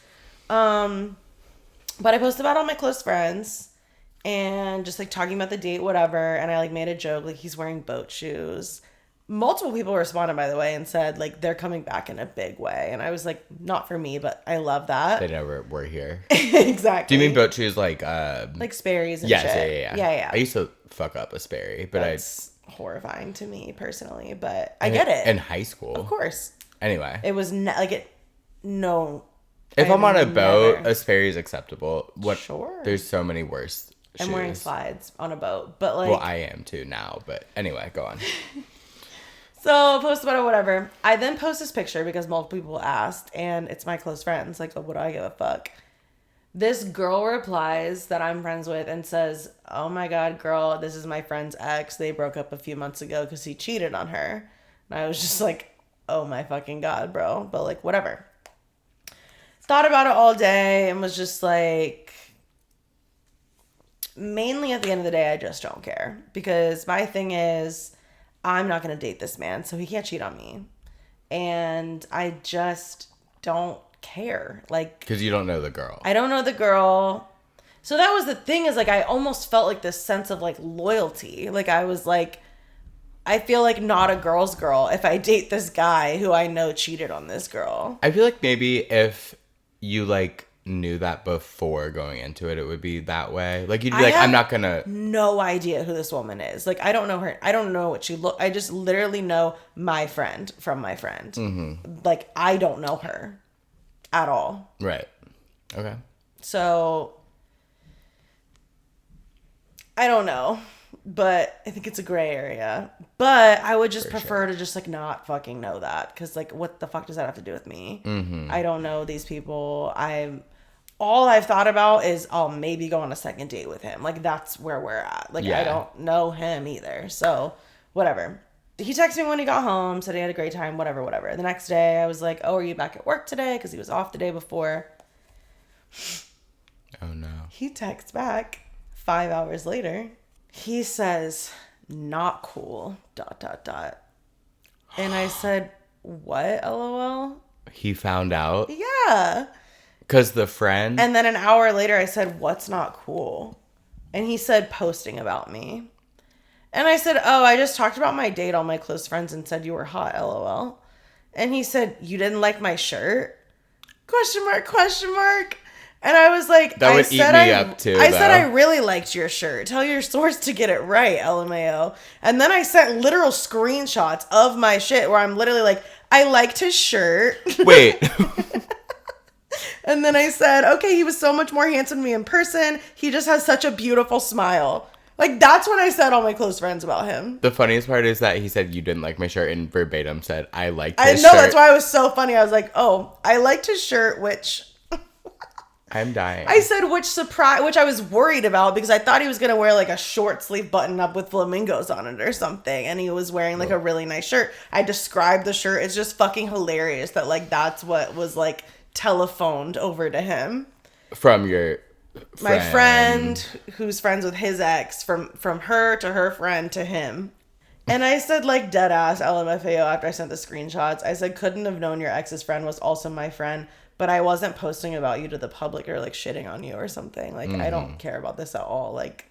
S1: But I posted about all my close friends and just like talking about the date, whatever. And I like made a joke, like he's wearing boat shoes. Multiple people responded, by the way, and said like they're coming back in a big way. And I was like, not for me, but I love that.
S2: they never were here.
S1: Exactly.
S2: Do you mean boat shoes like
S1: like Sperry's and
S2: yes,
S1: shit?
S2: yeah. I used to fuck up a Sperry, but
S1: That's horrifying to me personally, but I get it.
S2: in high school.
S1: Of course.
S2: Anyway.
S1: It was like it. No.
S2: If I'm on a boat,
S1: never-
S2: a Sperry is acceptable. What?
S1: Sure.
S2: There's so many worse shoes.
S1: I'm wearing slides on a boat, but like.
S2: Well, I am too now, but anyway, go on.
S1: So post about it, whatever. I then post this picture because multiple people asked, and it's my close friends. Like, what do I give a fuck? This girl replies that I'm friends with and says, oh my God, girl, this is my friend's ex. They broke up a few months ago because he cheated on her. And I was just like, oh my fucking God, bro. But like, whatever. Thought about it all day and was just like, mainly at the end of the day, I just don't care. Because my thing is, I'm not going to date this man, so he can't cheat on me. And I just don't care. Like,
S2: Because you don't know the girl.
S1: I don't know the girl. So that was the thing, is like I almost felt like this sense of like loyalty. Like I was like, I feel like not a girl's girl if I date this guy who I know cheated on this girl.
S2: I feel like maybe if you like knew that before going into it, it would be that way. Like you'd be like, I'm not gonna.
S1: No idea who this woman is. Like I don't know her. I don't know what she look. I just literally know my friend from my friend. Mm-hmm. Like I don't know her at all.
S2: Right. Okay.
S1: So I don't know, but I think it's a gray area. But I would just prefer to just like not fucking know that, because like what the fuck does that have to do with me? Mm-hmm. I don't know these people. All I've thought about is I'll maybe go on a second date with him. Like that's where we're at. Like
S2: Yeah.
S1: I don't know him either. So whatever. He texted me when he got home, said he had a great time, whatever. The next day I was like, oh, are you back at work today? Because he was off the day before.
S2: Oh no.
S1: He texts back 5 hours later. He says, not cool, ... And I said, what, LOL?
S2: He found out
S1: Yeah.
S2: Because the friend...
S1: And then an hour later, I said, what's not cool? And he said, posting about me. And I said, oh, I just talked about my date, all my close friends, and said you were hot, LOL. And he said, you didn't like my shirt? Question mark, question mark. And I was like,
S2: that would eat me up too.
S1: I said I really liked your shirt. Tell your source to get it right, LMAO. And then I sent literal screenshots of my shit where I'm literally like, I liked his shirt.
S2: Wait.
S1: And then I said, okay, he was so much more handsome than me in person. He just has such a beautiful smile. Like, that's when I said all my close friends about him.
S2: The funniest part is that he said you didn't like my shirt and verbatim said I liked his shirt.
S1: I know, that's why it was so funny. I was like, oh, I liked his shirt, which...
S2: I'm dying.
S1: I said which I was worried about because I thought he was going to wear like a short sleeve button up with flamingos on it or something. And he was wearing like a really nice shirt. I described the shirt. It's just fucking hilarious that like that's what was like telephoned over to him.
S2: From your friend.
S1: My friend who's friends with his ex, from her to her friend to him. And I said like dead ass LMFAO after I sent the screenshots. I said couldn't have known your ex's friend was also my friend. But I wasn't posting about you to the public or like shitting on you or something. Like, I don't care about this at all. Like,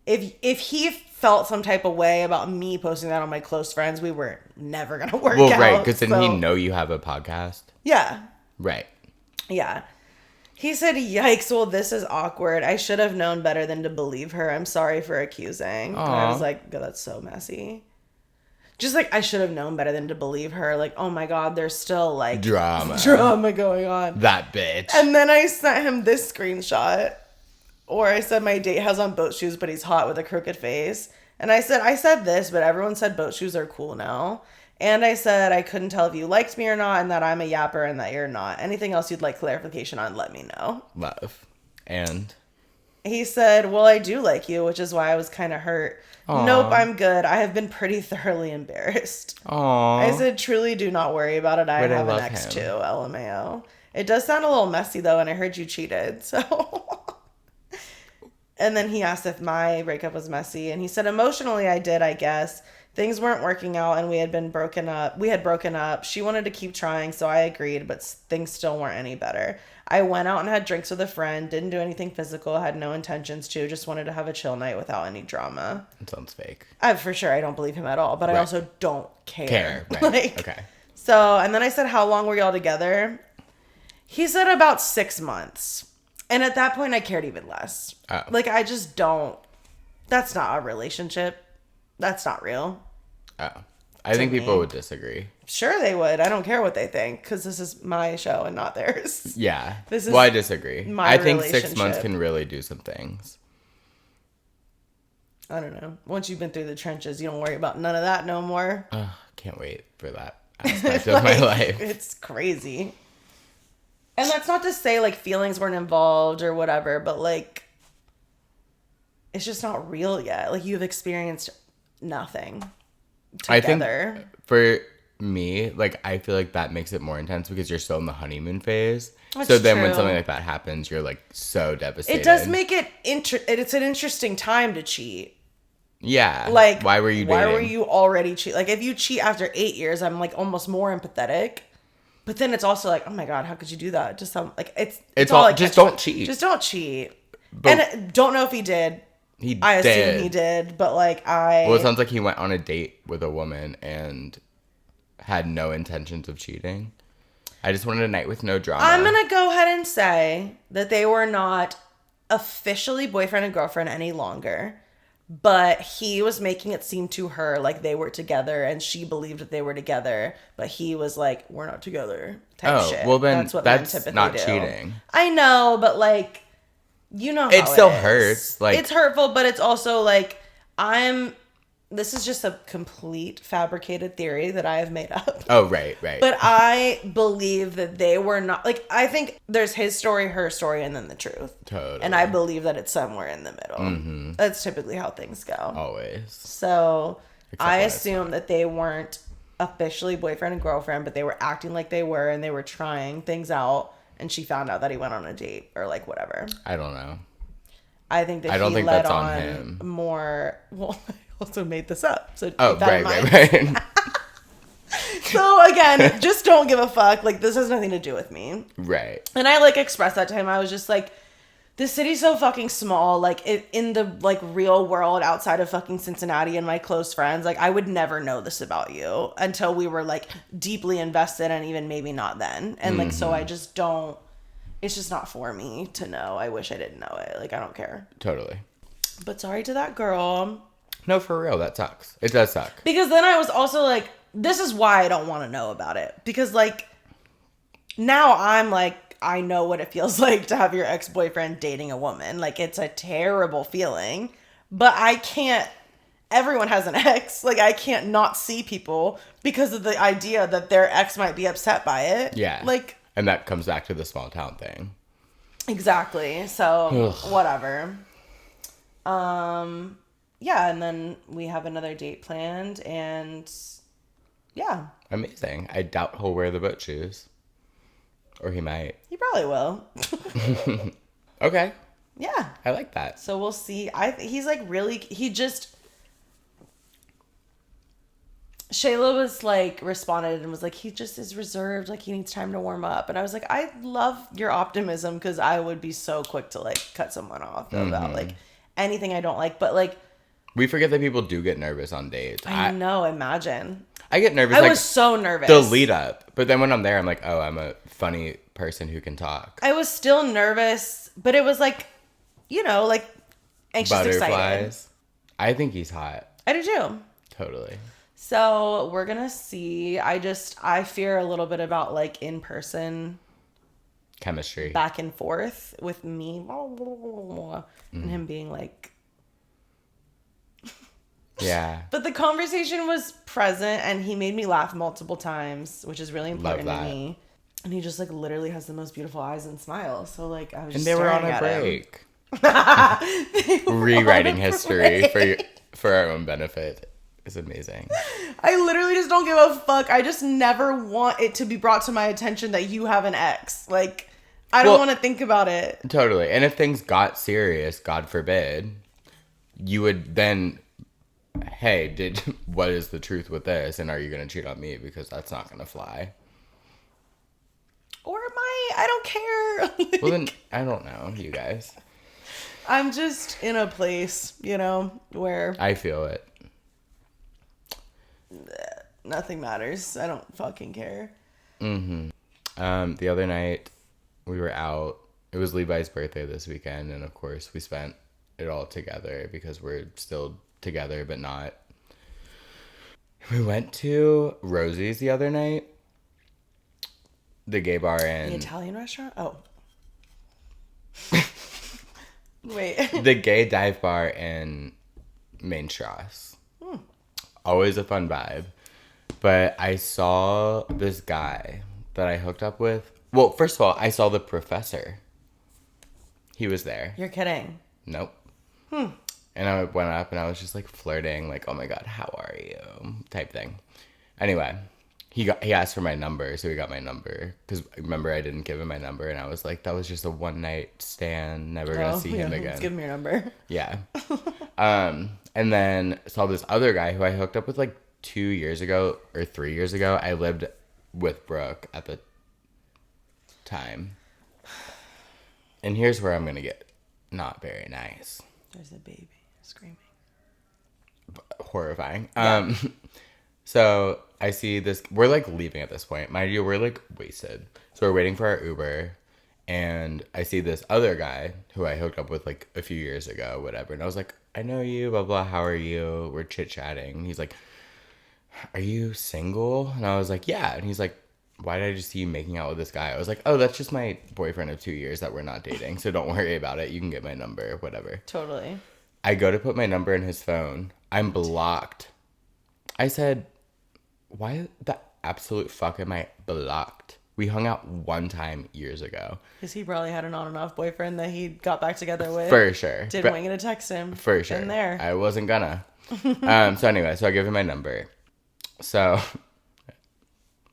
S1: if he felt some type of way about me posting that on my close friends, we were never going to work out.
S2: Well, right. Because didn't he know you have a podcast?
S1: Yeah.
S2: Right.
S1: Yeah. He said, yikes, well, this is awkward. I should have known better than to believe her. I'm sorry for accusing. And I was like, God, that's so messy. Just like, I should have known better than to believe her. Like, oh my God, there's still like drama going on.
S2: That bitch.
S1: And then I sent him this screenshot. Or I said my date has on boat shoes, but he's hot with a crooked face. And I said this, but everyone said boat shoes are cool now. And I said I couldn't tell if you liked me or not, and that I'm a yapper and that you're not. Anything else you'd like clarification on, let me know.
S2: Love. And?
S1: He said, well, I do like you, which is why I was kind of hurt. Aww. Nope, I'm good. I have been pretty thoroughly embarrassed.
S2: Aww.
S1: I said, truly do not worry about it. I have an ex too, LMAO. It does sound a little messy though, and I heard you cheated, so... And then he asked if my breakup was messy, and he said, emotionally I did, I guess. Things weren't working out, and we had broken up. She wanted to keep trying, so I agreed, but things still weren't any better. I went out and had drinks with a friend, didn't do anything physical, had no intentions to, just wanted to have a chill night without any drama.
S2: It sounds fake.
S1: For sure, I don't believe him at all, but I also don't care.
S2: Right.
S1: Like, okay. So, and then I said, how long were y'all together? He said about 6 months. And at that point, I cared even less. Oh. Like, I just don't. That's not a relationship. That's not real.
S2: Oh. I think people would disagree.
S1: Sure they would. I don't care what they think, because this is my show and not theirs.
S2: Yeah. I disagree. I think 6 months can really do some things. I
S1: don't know. Once you've been through the trenches, you don't worry about none of that no more.
S2: Can't wait for that aspect of my life.
S1: It's crazy. And that's not to say, like, feelings weren't involved or whatever, but, like, it's just not real yet. Like, you've experienced nothing together.
S2: I think for me, like, I feel like that makes it more intense because you're still in the honeymoon phase. That's so then true. When something like that happens, you're, like, so devastated.
S1: It does make it it's an interesting time to cheat.
S2: Yeah.
S1: Like,
S2: why were you dating?
S1: Why were you already cheat? Like, if you cheat after 8 years, I'm, like, almost more empathetic. But then it's also like, oh my God, how could you do that? Just like it's all like
S2: just don't cheat.
S1: Just don't cheat. And don't know if he did. I assume he did, but like
S2: Well, it sounds like he went on a date with a woman and had no intentions of cheating. I just wanted a night with no drama.
S1: I'm gonna go ahead and say that they were not officially boyfriend and girlfriend any longer. But he was making it seem to her like they were together, and she believed that they were together. But he was like, "We're not together." Type shit.
S2: Well, then that's not cheating.
S1: I know, but like, you know, how
S2: it still hurts. Like,
S1: it's hurtful, but it's also like This is just a complete fabricated theory that I have made up.
S2: Oh, right.
S1: But I believe that they were not, like, I think there's his story, her story, and then the truth.
S2: Totally.
S1: And I believe that it's somewhere in the middle.
S2: Mm-hmm.
S1: That's typically how things go.
S2: Always.
S1: So I assume that they weren't officially boyfriend and girlfriend, but they were acting like they were, and they were trying things out, and she found out that he went on a date or like whatever.
S2: I don't know.
S1: I think that he let on him. More. Well, I also made this up. So
S2: right.
S1: So again, just don't give a fuck. Like, this has nothing to do with me.
S2: Right.
S1: And I, like, expressed that to him. I was just like, this city's so fucking small. Like, in the, like, real world outside of fucking Cincinnati and my close friends, like, I would never know this about you until we were, like, deeply invested, and even maybe not then. And, like, so I just don't, it's just not for me to know. I wish I didn't know it. Like, I don't care.
S2: Totally.
S1: But sorry to that girl.
S2: No, for real, that sucks. It does suck.
S1: Because then I was also like, this is why I don't want to know about it. Because, like, now I'm like, I know what it feels like to have your ex-boyfriend dating a woman. Like, it's a terrible feeling. But I can't, everyone has an ex. Like, I can't not see people because of the idea that their ex might be upset by it.
S2: Yeah.
S1: Like,
S2: and that comes back to the small town thing.
S1: Exactly. So, whatever. Yeah, and then we have another date planned, and yeah.
S2: Amazing. I doubt he'll wear the boat shoes. Or he might.
S1: He probably will.
S2: Okay.
S1: Yeah.
S2: I like that.
S1: So we'll see. He's like really, he just, Shayla was like, responded and was like, he just is reserved, like he needs time to warm up. And I was like, I love your optimism, because I would be so quick to like cut someone off about like anything I don't like. But like,
S2: we forget that people do get nervous on dates.
S1: I know, imagine.
S2: I get nervous.
S1: I was so nervous.
S2: The lead up. But then when I'm there, I'm like, oh, I'm a funny person who can talk.
S1: I was still nervous, but it was like, you know, like anxious, excited.
S2: Butterflies. I think he's hot.
S1: I do too.
S2: Totally.
S1: So we're going to see. I fear a little bit about like in person
S2: Chemistry.
S1: back and forth with me and him being like,
S2: Yeah.
S1: but the conversation was present, and he made me laugh multiple times, which is really important to me. And he just like literally has the most beautiful eyes and smile. So like I was just
S2: And they were on
S1: staring
S2: a
S1: at
S2: break. Rewriting history for our own benefit is amazing.
S1: I literally just don't give a fuck. I just never want it to be brought to my attention that you have an ex. Like, I don't want to think about it.
S2: Totally. And if things got serious, God forbid, you would then, hey, what is the truth with this? And are you going to cheat on me? Because that's not going to fly.
S1: Or am I don't care.
S2: Well, then, I don't know, you guys.
S1: I'm just in a place, you know, where
S2: I feel it.
S1: nothing matters. I don't fucking care.
S2: The other night, we were out. It was Levi's birthday this weekend, and of course, we spent it all together because we're still together, but not. We went to Rosie's the other night. The gay bar in...
S1: The Italian restaurant? Oh. Wait.
S2: The gay dive bar in Main Strasse. Always a fun vibe. But I saw this guy that I hooked up with. Well, first of all, I saw the professor. He was there.
S1: You're kidding.
S2: Nope. And I went up and I was just like flirting, like, oh my God, how are you? Type thing. Anyway, he asked for my number, so he got my number. Because remember, I didn't give him my number, and I was like, that was just a one night stand, never gonna see him again.
S1: Let's give him your number.
S2: Yeah. And then saw this other guy who I hooked up with like 2 years ago or 3 years ago. I lived with Brooke at the time. And here's where I'm gonna get not very nice.
S1: There's a baby screaming.
S2: Horrifying. So I see this, we're like leaving at this point. Mind you, we're like wasted. So we're waiting for our Uber, and I see this other guy who I hooked up with like a few years ago, whatever. And I was like, I know you, blah, blah, how are you? We're chit-chatting. He's like, are you single? And I was like, yeah. And he's like, why did I just see you making out with this guy? I was like, oh, that's just my boyfriend of 2 years that we're not dating. So don't worry about it. You can get my number, whatever.
S1: Totally.
S2: I go to put my number in his phone. I'm blocked. I said, why the absolute fuck am I blocked? We hung out one time years ago.
S1: Because he probably had an on and off boyfriend that he got back together with.
S2: For sure.
S1: Didn't want you to text him.
S2: For sure.
S1: Been there.
S2: I wasn't gonna. So anyway, so I give him my number. So,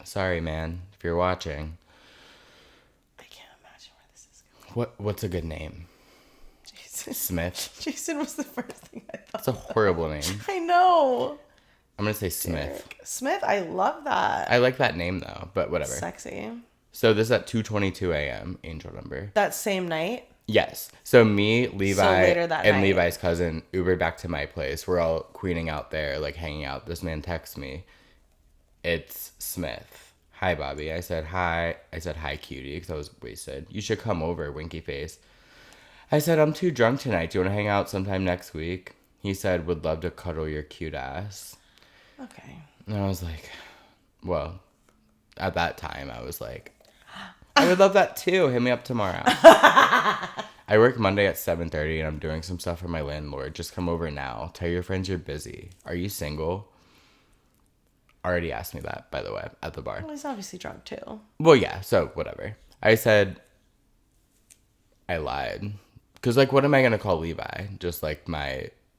S2: sorry, man, if you're watching.
S1: I can't imagine where this is going.
S2: What's a good name?
S1: Jason.
S2: Smith.
S1: Jason was the first thing I thought.
S2: That's a horrible name.
S1: I know.
S2: I'm gonna say Smith.
S1: Derek. Smith, I love that.
S2: I like that name though, but whatever.
S1: Sexy.
S2: So this is at 2:22 a.m. Angel number.
S1: That same night?
S2: Yes. So me, Levi,
S1: later that
S2: and
S1: night.
S2: Levi's cousin Ubered back to my place. We're all queening out there, like hanging out. This man texts me. It's Smith. Hi, Bobby. I said hi. I said hi, cutie, because I was wasted. You should come over, winky face. I said, I'm too drunk tonight. Do you want to hang out sometime next week? He said, would love to cuddle your cute ass.
S1: Okay.
S2: And I was like, well, at that time, I was like, I would love that too. Hit me up tomorrow. I work Monday at 7:30 and I'm doing some stuff for my landlord. Just come over now. Tell your friends you're busy. Are you single? Already asked me that, by the way, at the bar.
S1: Well, he's obviously drunk too.
S2: Well, yeah, so whatever. I said, I lied. Because, like, what am I going to call Levi? Just like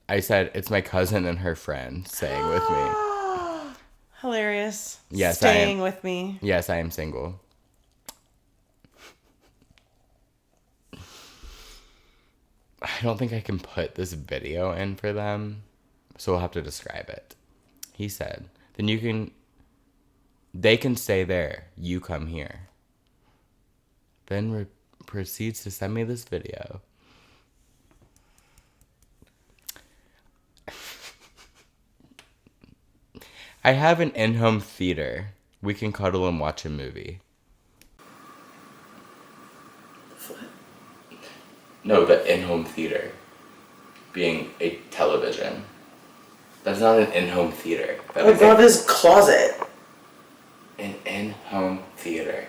S2: I said, it's my cousin and her friend staying with me.
S1: Hilarious.
S2: Yes,
S1: Staying with me.
S2: Yes, I am single. I don't think I can put this video in for them, so we'll have to describe it. He said, then they can stay there, you come here. Then proceeds to send me this video. I have an in-home theater. We can cuddle and watch a movie. No, the in-home theater being a television. That's not an in-home theater.
S1: I love his closet.
S2: An in-home theater.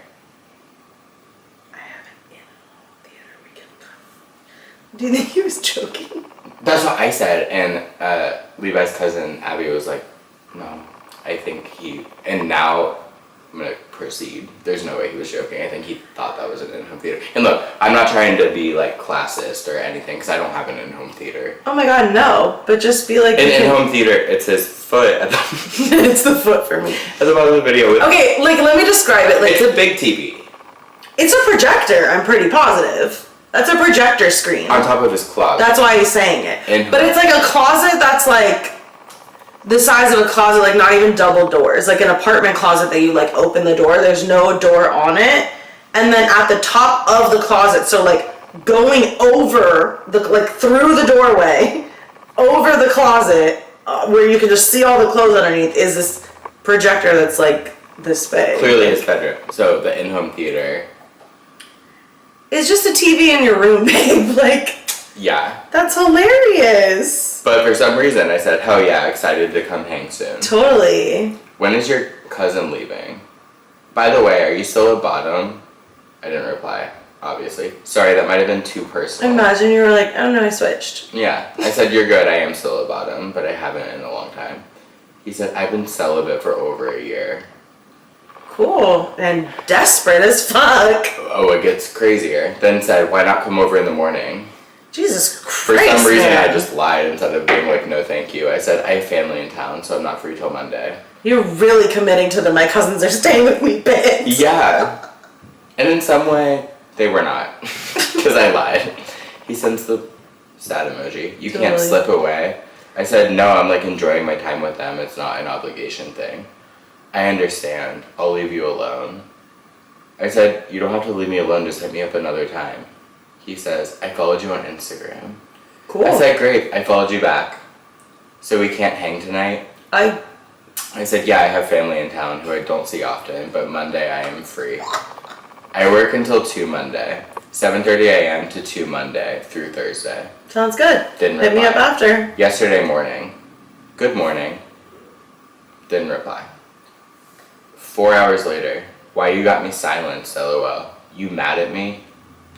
S1: I have an in-home theater. We can come. Do you think he was joking?
S2: That's what I said, and Levi's cousin Abby was like, no, I think and now I'm gonna proceed. There's no way he was joking. I think he thought that was an in-home theater. And look, I'm not trying to be like classist or anything because I don't have an in-home theater.
S1: Oh my god, no. But just be like...
S2: An in-home theater, it's his foot at the...
S1: It's the foot for me.
S2: At the bottom of the video.
S1: Okay, like, let me describe it. Like,
S2: it's a big TV.
S1: It's a projector, I'm pretty positive. That's a projector screen.
S2: On top of his closet.
S1: That's why he's saying it.
S2: In-home.
S1: But it's like a closet that's like... the size of a closet, like not even double doors, like an apartment closet that you like open the door, there's no door on it, and then at the top of the closet, so like going over the, like through the doorway, over the closet, where you can just see all the clothes underneath, is this projector that's like this big.
S2: Clearly his bedroom. So the in-home theater.
S1: It's just a TV in your room, babe, like...
S2: Yeah.
S1: That's hilarious.
S2: But for some reason I said, hell yeah, excited to come hang soon.
S1: Totally.
S2: When is your cousin leaving? By the way, are you still at bottom? I didn't reply, obviously. Sorry, that might have been too personal.
S1: Imagine you were like, oh no, I switched.
S2: Yeah, I said, you're good, I am still at bottom, but I haven't in a long time. He said, I've been celibate for over a year.
S1: Cool. And desperate as fuck.
S2: Oh, it gets crazier. Then said, why not come over in the morning?
S1: Jesus Christ.
S2: For some reason,
S1: man.
S2: I just lied instead of being like, no, thank you. I said, I have family in town, so I'm not free till Monday.
S1: You're really committing to the my cousins are staying with me bit.
S2: Yeah. And in some way, they were not. Because I lied. He sends the sad emoji. You can't
S1: Totally.
S2: slip away. I said, no, I'm like enjoying my time with them. It's not an obligation thing. I understand. I'll leave you alone. I said, you don't have to leave me alone. Just hit me up another time. He says, I followed you on Instagram.
S1: Cool.
S2: I said, great, I followed you back. So we can't hang tonight? I said, yeah, I have family in town who I don't see often, but Monday I am free. I work until 2 Monday. 7:30 a.m. to 2 Monday through Thursday.
S1: Sounds good.
S2: Didn't
S1: Hit me
S2: reply.
S1: up after.
S2: Yesterday morning. Good morning. Didn't reply. 4 hours later. Why you got me silenced, lol. You mad at me?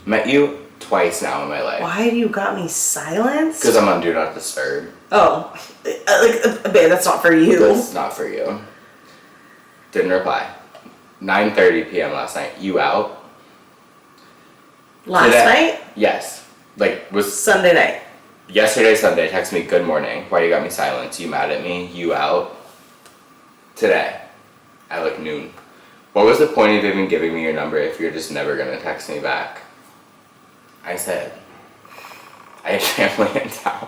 S2: Met you twice now in my life.
S1: Why you got me silenced?
S2: Because I'm on Do Not Disturb.
S1: Oh. Babe, that's not for you.
S2: That's not for you. Didn't reply. 9:30 p.m. last night. You out?
S1: Last
S2: Today.
S1: night?
S2: Yes. Like, was
S1: Sunday night.
S2: yesterday, Sunday, text me, good morning. Why you got me silenced? You mad at me? You out? Today. At like noon. What was the point of even giving me your number if you're just never gonna text me back? I said, I have family in town.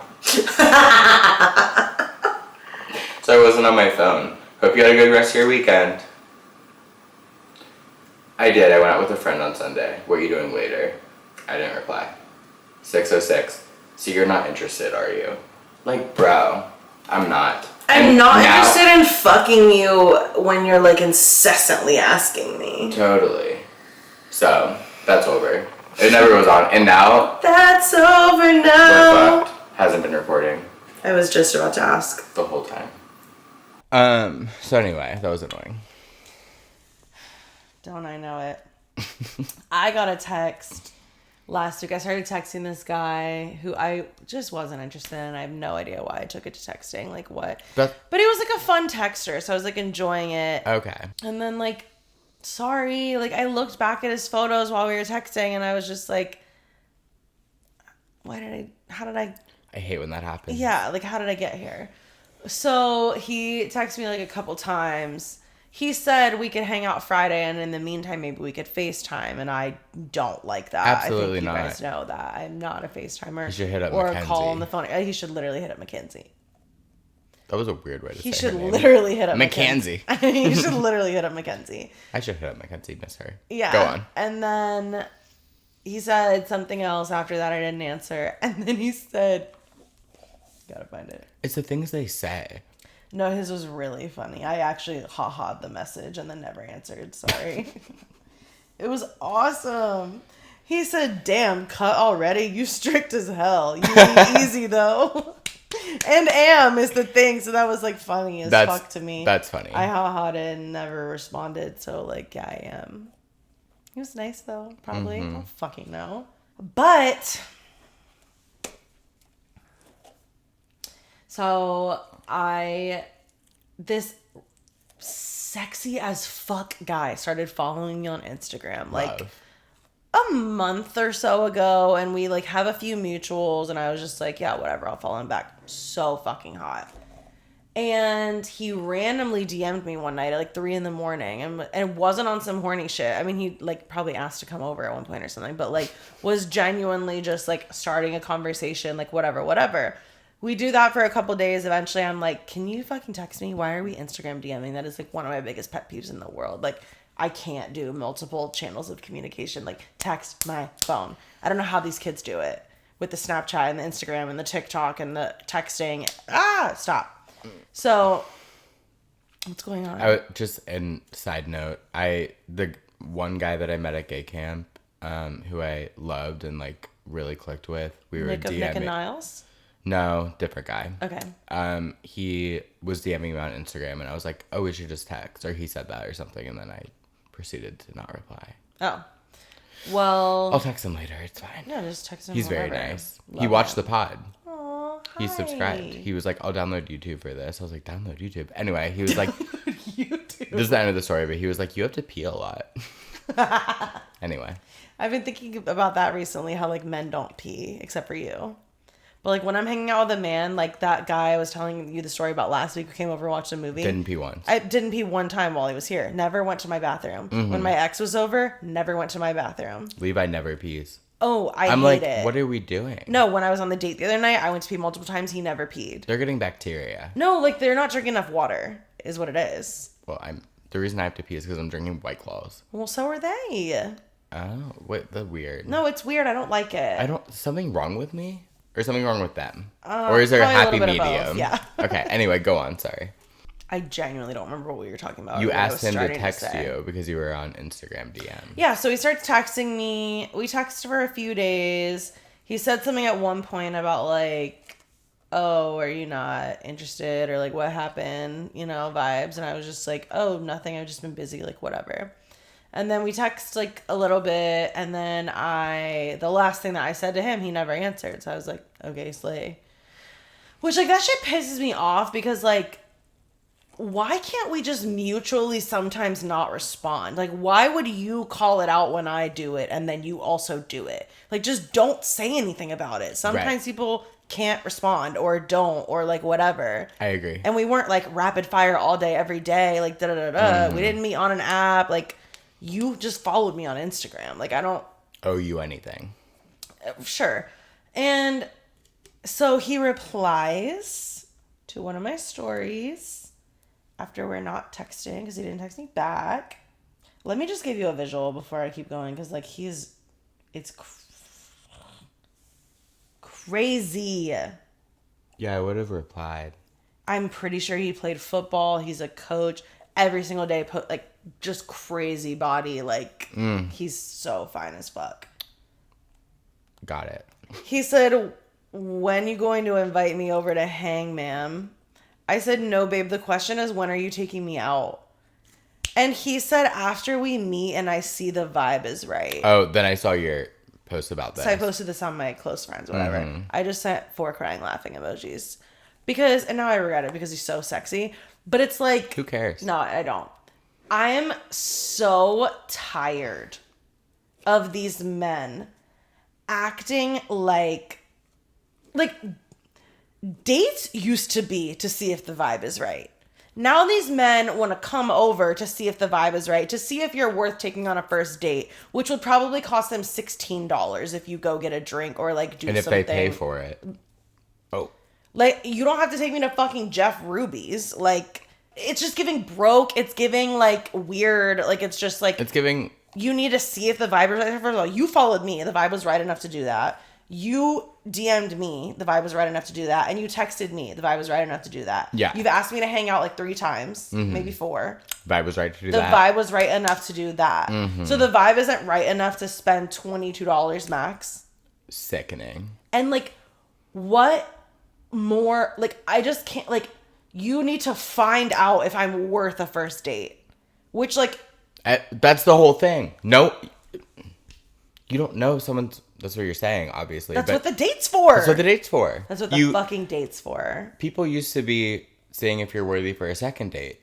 S2: So So I wasn't on my phone. Hope you had a good rest of your weekend. I did. I went out with a friend on Sunday. What are you doing later? I didn't reply. 6:06. So you're not interested, are you? Like, bro, I'm not.
S1: I'm not interested in fucking you when you're like incessantly asking me.
S2: Totally. So, that's over. It never was on. And now,
S1: That's over
S2: we're
S1: now.
S2: fucked. Hasn't been recording
S1: I was just about to ask.
S2: the whole time. So anyway, that was annoying.
S1: Don't I know it? I got a text last week. I started texting this guy who I just wasn't interested in. I have no idea why I took it to texting. Like what? But he was like a fun texter, so I was like enjoying it.
S2: Okay.
S1: And then like, sorry, like I looked back at his photos while we were texting, and I was just like, how did I?
S2: I hate when that happens.
S1: Yeah, like how did I get here? So he texted me like a couple times. He said we could hang out Friday, and in the meantime, maybe we could FaceTime. And I don't like that.
S2: Absolutely
S1: I think
S2: not.
S1: you guys know that. I'm not a FaceTimer.
S2: You should hit up
S1: or
S2: Mackenzie.
S1: a call on the phone. He should literally hit up Mackenzie.
S2: That was a weird way to say
S1: He should
S2: her name.
S1: literally hit up
S2: Mackenzie.
S1: He should literally hit up Mackenzie.
S2: I should hit up Mackenzie, miss her.
S1: Yeah.
S2: Go on.
S1: And then he said something else after that. I didn't answer. And then he said, gotta find it.
S2: It's the things they say.
S1: No, his was really funny. I actually ha-ha'd the message and then never answered. Sorry. It was awesome. He said, damn, cut already? You strict as hell. You be easy, though. And am is the thing. So that was, like, funny as fuck to me.
S2: That's funny.
S1: I ha-ha'd it and never responded. So, like, yeah, I am. He was nice, though. Probably. I don't fucking know. But... So... this sexy as fuck guy started following me on Instagram like a month or so ago, and we like have a few mutuals, and I was just like, yeah, whatever, I'll follow him back. So fucking hot. And he randomly DM'd me one night at like 3 a.m. and it wasn't on some horny shit. I mean, he like probably asked to come over at one point or something, but like was genuinely just like starting a conversation, like whatever. We do that for a couple days. Eventually, I'm like, can you fucking text me? Why are we Instagram DMing? That is like one of my biggest pet peeves in the world. Like, I can't do multiple channels of communication. Like, text my phone. I don't know how these kids do it with the Snapchat and the Instagram and the TikTok and the texting. Stop. So, what's going on?
S2: Just in side note, the one guy that I met at gay camp, who I loved and like really clicked with, we were
S1: Nick
S2: DMing.
S1: Nick and Niles?
S2: No, different guy.
S1: Okay.
S2: He was DMing me on Instagram, and I was like, "Oh, we should just text," or he said that or something, and then I proceeded to not reply.
S1: Oh, well.
S2: I'll text him later. It's fine.
S1: Yeah, just text him.
S2: He's very nice. He watched the pod. He subscribed. He was like, "I'll download YouTube for this." I was like, "Download YouTube." Anyway, he was like,
S1: YouTube.
S2: This is the end of the story, but he was like, "You have to pee a lot." Anyway,
S1: I've been thinking about that recently. How like men don't pee except for you. But, like, when I'm hanging out with a man, like that guy I was telling you the story about last week who came over and watched a movie.
S2: Didn't pee once.
S1: I didn't pee one time while he was here. Never went to my bathroom.
S2: Mm-hmm.
S1: When my ex was over, never went to my bathroom.
S2: Levi never pees.
S1: Oh,
S2: I'm
S1: hate
S2: like,
S1: it.
S2: what are we doing?
S1: No, when I was on the date the other night, I went to pee multiple times. He never peed.
S2: They're getting bacteria.
S1: No, like, they're not drinking enough water, is what it is.
S2: Well, the reason I have to pee is because I'm drinking White Claws.
S1: Well, so are they.
S2: Oh, wait, that's weird.
S1: No, it's weird. I don't like it.
S2: Something wrong with me? Or something wrong with them? Or is there a
S1: probably
S2: happy
S1: a little bit of
S2: medium?
S1: both, yeah.
S2: Okay, anyway, go on, sorry.
S1: I genuinely don't remember what we were talking about.
S2: You
S1: or what I
S2: asked
S1: was
S2: him to
S1: starting
S2: text
S1: say.
S2: you because you were on Instagram DM.
S1: Yeah, so he starts texting me. We texted for a few days. He said something at one point about like, oh, are you not interested? Or like, what happened? You know, vibes. And I was just like, oh, nothing. I've just been busy, like whatever. And then we text like a little bit. And then the last thing that I said to him, he never answered. So I was like, okay, slay. Which like that shit pisses me off because like, why can't we just mutually sometimes not respond? Like, why would you call it out when I do it and then you also do it? Like, just don't say anything about it. Sometimes people can't respond or don't or like whatever.
S2: I agree.
S1: And we weren't like rapid fire all day, every day. Like, da-da-da-da. We didn't meet on an app. Like, you just followed me on Instagram. Like, I don't
S2: owe you anything.
S1: Sure. And so he replies to one of my stories. after we're not texting because he didn't text me back. Let me just give you a visual before I keep going because like it's crazy.
S2: Yeah, I would have replied.
S1: I'm pretty sure he played football. He's a coach every single day. Like just crazy body. Like he's so fine as fuck.
S2: Got it.
S1: He said, "When you going to invite me over to hang, ma'am?" I said, "No, babe. The question is, when are you taking me out?" And he said, "After we meet and I see the vibe is right."
S2: Oh, then I saw your post about this.
S1: So I posted this on my close friends, whatever. I just sent 4 crying laughing emojis. Because, and now I regret it because he's so sexy. But it's like...
S2: Who cares?
S1: No, I don't. I am so tired of these men acting like dates used to be to see if the vibe is right. Now these men want to come over to see if the vibe is right, to see if you're worth taking on a first date, which would probably cost them $16 if you go get a drink or like do something.
S2: And if they pay for it. Oh.
S1: Like, you don't have to take me to fucking Jeff Ruby's. Like, it's just giving broke. It's giving like weird. Like, it's just like...
S2: It's giving...
S1: You need to see if the vibe is right. First of all, you followed me. The vibe was right enough to do that. You DM'd me. The vibe was right enough to do that. And you texted me. The vibe was right enough to do that.
S2: Yeah.
S1: You've asked me to hang out like 3 times. Maybe 4.
S2: Vibe was right to do
S1: The
S2: that.
S1: vibe was right enough to do that. So the vibe isn't right enough to spend $22 max.
S2: Sickening.
S1: And like, what more? Like, I just can't. Like, you need to find out if I'm worth a first date. Which, like...
S2: That's the whole thing. No... You don't know if someone's... That's what you're saying, obviously.
S1: That's what the date's for.
S2: That's what the date's for.
S1: That's what the fucking date's for.
S2: People used to be seeing if you're worthy for a second date.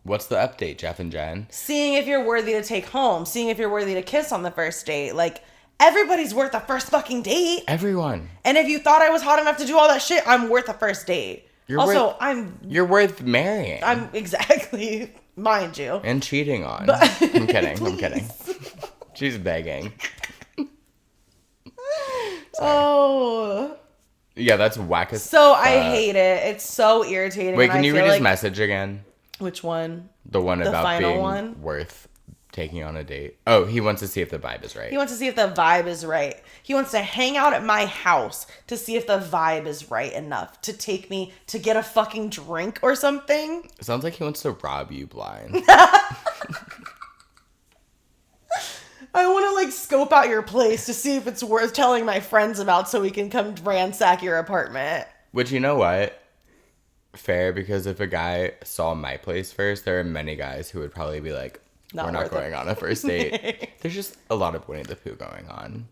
S2: What's the update, Jeff and Jen?
S1: Seeing if you're worthy to take home. Seeing if you're worthy to kiss on the first date. Like, everybody's worth a first fucking date.
S2: Everyone.
S1: And if you thought I was hot enough to do all that shit, I'm worth a first date. You're worth
S2: marrying.
S1: I'm exactly, mind you.
S2: And cheating on. I'm kidding. I'm kidding. She's begging.
S1: Oh.
S2: Yeah, that's whack as
S1: So I hate it. It's so irritating.
S2: Wait, can you read his message again?
S1: Which one?
S2: The one
S1: The
S2: about
S1: final
S2: being
S1: one?
S2: worth taking on a date. Oh, he wants to see if the vibe is right.
S1: He wants to see if the vibe is right. He wants to hang out at my house to see if the vibe is right enough to take me to get a fucking drink or something.
S2: It sounds like he wants to rob you blind.
S1: I want to like scope out your place to see if it's worth telling my friends about so we can come ransack your apartment.
S2: Which, you know what? Fair, because if a guy saw my place first, there are many guys who would probably be like, we're not going on a first date. There's just a lot of Winnie the Pooh going on.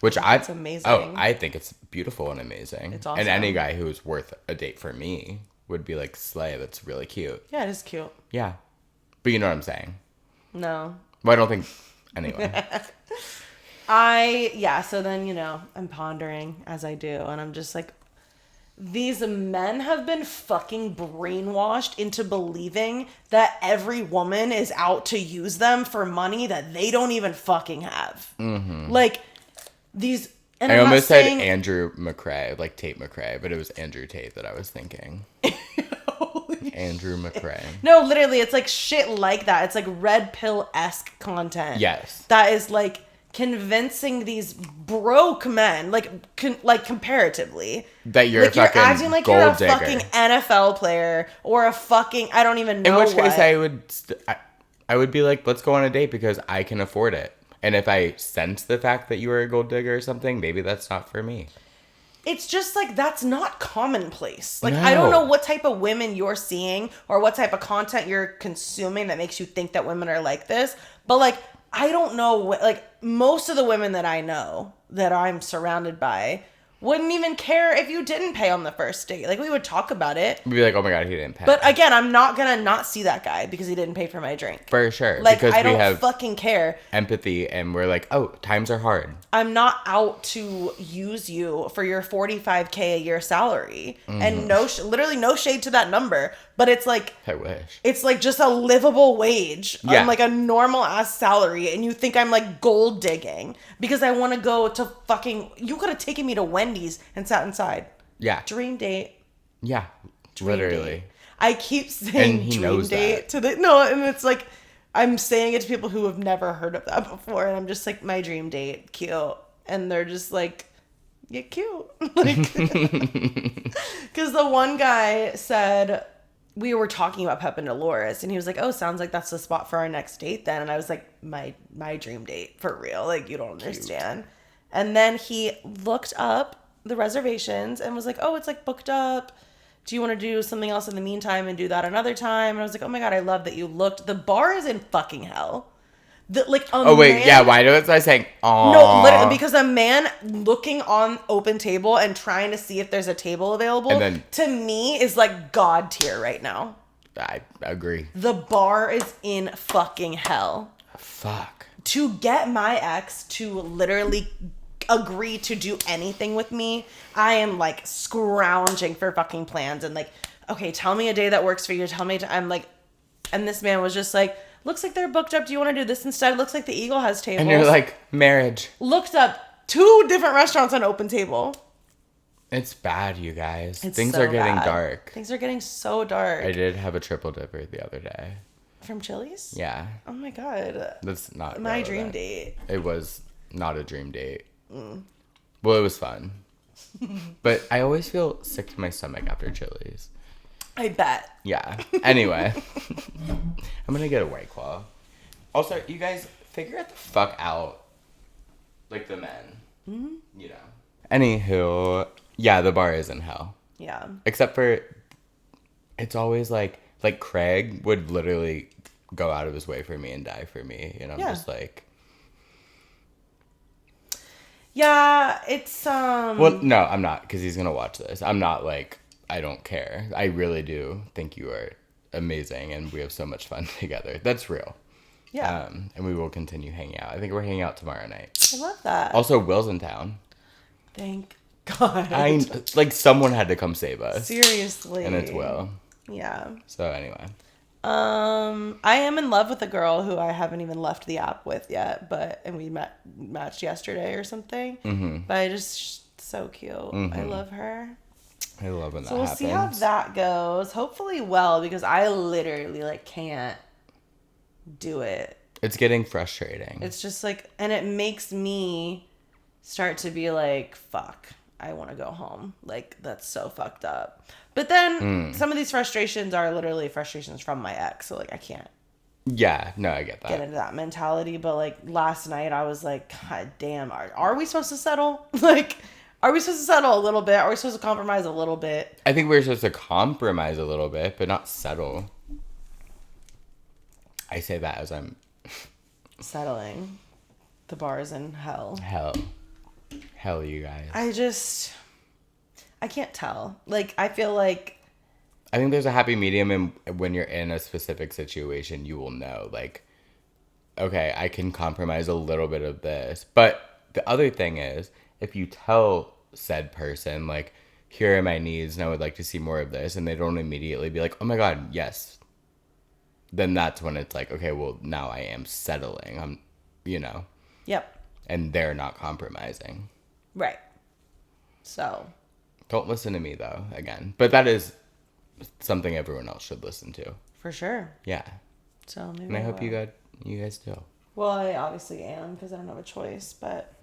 S2: Which
S1: It's amazing.
S2: Oh, I think it's beautiful and amazing.
S1: It's awesome.
S2: And any guy who is worth a date for me would be like, slay, that's really cute.
S1: Yeah, it is cute.
S2: Yeah. But you know what I'm saying?
S1: No.
S2: Well, I don't think... Anyway.
S1: So then, you know, I'm pondering as I do, and I'm just like, these men have been fucking brainwashed into believing that every woman is out to use them for money that they don't even fucking have. Like, these... And
S2: I
S1: I'm
S2: almost
S1: not
S2: said
S1: saying...
S2: Andrew McRae, like Tate McRae, but it was Andrew Tate that I was thinking. Andrew McRae.
S1: No, literally, it's like shit like that. It's like red pill-esque content.
S2: Yes.
S1: That is like convincing these broke men, like comparatively,
S2: that you're
S1: like
S2: a fucking
S1: you're acting like
S2: gold
S1: you're a
S2: digger.
S1: fucking NFL player or a fucking I don't even know.
S2: In which case,
S1: what.
S2: I would be like, let's go on a date because I can afford it. And if I sense the fact that you are a gold digger or something, maybe that's not for me.
S1: It's just like, that's not commonplace. Like,
S2: No.
S1: I don't know what type of women you're seeing or what type of content you're consuming that makes you think that women are like this. But like, I don't know, like most of the women that I know that I'm surrounded by wouldn't even care if you didn't pay on the first date. Like, we would talk about it.
S2: We'd be like, oh my God, he didn't pay.
S1: But again, I'm not gonna not see that guy because he didn't pay for my drink.
S2: For sure.
S1: Like,
S2: because
S1: I don't
S2: we have
S1: fucking care.
S2: empathy and we're like, oh, times are hard.
S1: I'm not out to use you for your $45K a year salary. And literally no shade to that number. But it's like...
S2: I wish.
S1: It's like just a livable wage
S2: Yeah.
S1: on like a normal ass salary, and you think I'm like gold digging because I want to go to fucking... You could have taken me to Wendy's and sat inside.
S2: Yeah.
S1: Dream date.
S2: Yeah.
S1: Dream
S2: Literally.
S1: date. I keep saying
S2: And he
S1: dream
S2: knows
S1: date
S2: that.
S1: to the no, and it's like I'm saying it to people who have never heard of that before, and I'm just like, my dream date, cute, and they're just like, you're cute, like, because the one guy said we were talking about Pep and Dolores, and he was like, oh, sounds like that's the spot for our next date then, and I was like, my dream date for real, like, you don't understand. And then he looked up the reservations and was like, oh, it's like booked up. Do you want to do something else in the meantime and do that another time? And I was like, oh my God, I love that you looked. The bar is in fucking hell.
S2: Oh, wait, yeah, why was I saying, oh?
S1: No, literally, because a man looking on open table and trying to see if there's a table available,
S2: And then-
S1: to me, is like God tier right now.
S2: I agree.
S1: The bar is in fucking hell.
S2: Fuck.
S1: To get my ex to literally agree to do anything with me, I am like scrounging for fucking plans and like, okay, tell me a day that works for you. Tell me, I'm like, and this man was just like, looks like they're booked up. Do you want to do this instead? Looks like the Eagle has tables.
S2: And you're like, marriage.
S1: Looked up 2 different restaurants on open table.
S2: It's bad, you guys.
S1: It's
S2: Things
S1: so
S2: are getting
S1: bad.
S2: dark.
S1: Things are getting so dark.
S2: I did have a triple dipper the other day.
S1: From Chili's?
S2: Yeah.
S1: Oh my God.
S2: That's not
S1: My
S2: relevant.
S1: dream date.
S2: It was not a dream date. Well, it was fun. But I always feel sick to my stomach after Chili's.
S1: I bet.
S2: Yeah. Anyway. I'm gonna get a White Claw. Also, you guys figure it the fuck out. Like the men. Mm-hmm. You know. Anywho, yeah, the bar is in hell.
S1: Yeah.
S2: Except for, it's always like Craig would literally go out of his way for me and die for me. And I'm just like.
S1: Yeah, it's,
S2: Well, no, I'm not, because he's gonna watch this. I'm not like, I don't care. I really do think you are amazing, and we have so much fun together. That's real.
S1: Yeah.
S2: And we will continue hanging out. I think we're hanging out tomorrow night.
S1: I love that.
S2: Also, Will's in town.
S1: Thank God.
S2: Like, someone had to come save us.
S1: Seriously.
S2: And it's Will.
S1: Yeah.
S2: So, anyway.
S1: I am in love with a girl who I haven't even left the app with yet, and we matched yesterday or something. Mm-hmm. But I just, so cute. Mm-hmm. I love her.
S2: I love when that
S1: happens. So we'll see how that goes. Hopefully well, because I literally like can't do it.
S2: It's getting frustrating.
S1: It's just like, and it makes me start to be like, fuck, I want to go home. Like, that's so fucked up. But then some of these frustrations are literally frustrations from my ex. So like, I can't.
S2: Yeah, no, I get that.
S1: Get into that mentality. But like last night I was like, God damn, are we supposed to settle? Like, are we supposed to settle a little bit? Are we supposed to compromise a little bit?
S2: I think we're supposed to compromise a little bit, but not settle. I say that as I'm
S1: settling. The bar is in hell.
S2: Hell, you guys.
S1: I can't tell. Like, I feel like,
S2: I think there's a happy medium, and when you're in a specific situation, you will know, like, okay, I can compromise a little bit of this. But the other thing is, if you tell said person, like, here are my needs, and I would like to see more of this, and they don't immediately be like, oh my God, yes. Then that's when it's like, okay, well, now I am settling. I'm, you know.
S1: Yep.
S2: And they're not compromising.
S1: Right. So.
S2: Don't listen to me, though, again. But that is something everyone else should listen to.
S1: For sure.
S2: Yeah.
S1: So maybe.
S2: And I hope you guys do.
S1: Well, I obviously am, because I don't have a choice, but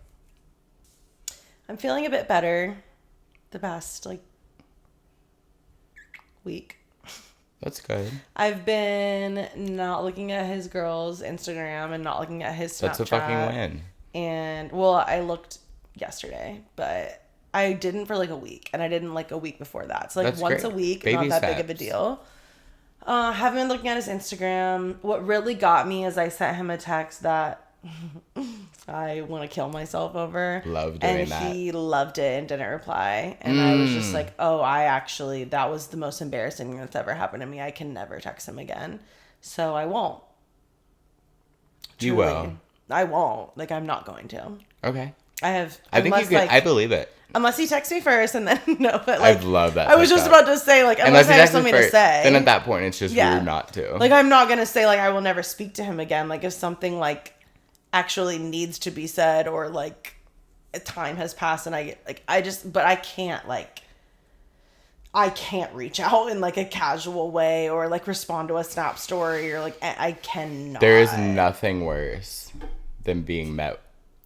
S1: I'm feeling a bit better the past, like, week.
S2: That's good.
S1: I've been not looking at his girl's Instagram and not looking at his Snapchat.
S2: That's a fucking win.
S1: And, well, I looked yesterday, but I didn't for like a week, and I didn't like a week before that. So like
S2: That's
S1: once
S2: great.
S1: a week,
S2: Baby
S1: not that
S2: steps.
S1: big of a deal. Haven't been looking at his Instagram. What really got me is I sent him a text that I want to kill myself over.
S2: Love doing
S1: and
S2: that.
S1: And he loved it and didn't reply. And I was just like, oh, that was the most embarrassing thing that's ever happened to me. I can never text him again. So I won't.
S2: You
S1: Truly.
S2: will.
S1: I won't. Like, I'm not going to.
S2: Okay.
S1: I
S2: think you could.
S1: Like,
S2: I believe it.
S1: unless he texts me first, and then no, but like
S2: I love that.
S1: I was just about to say, like, unless I have something to say,
S2: then at that point it's just rude not to.
S1: Like, I'm not gonna say like I will never speak to him again. Like, if something like actually needs to be said, or like a time has passed and I get like but I can't like I can't reach out in like a casual way or like respond to a snap story or like I cannot.
S2: There is nothing worse than being met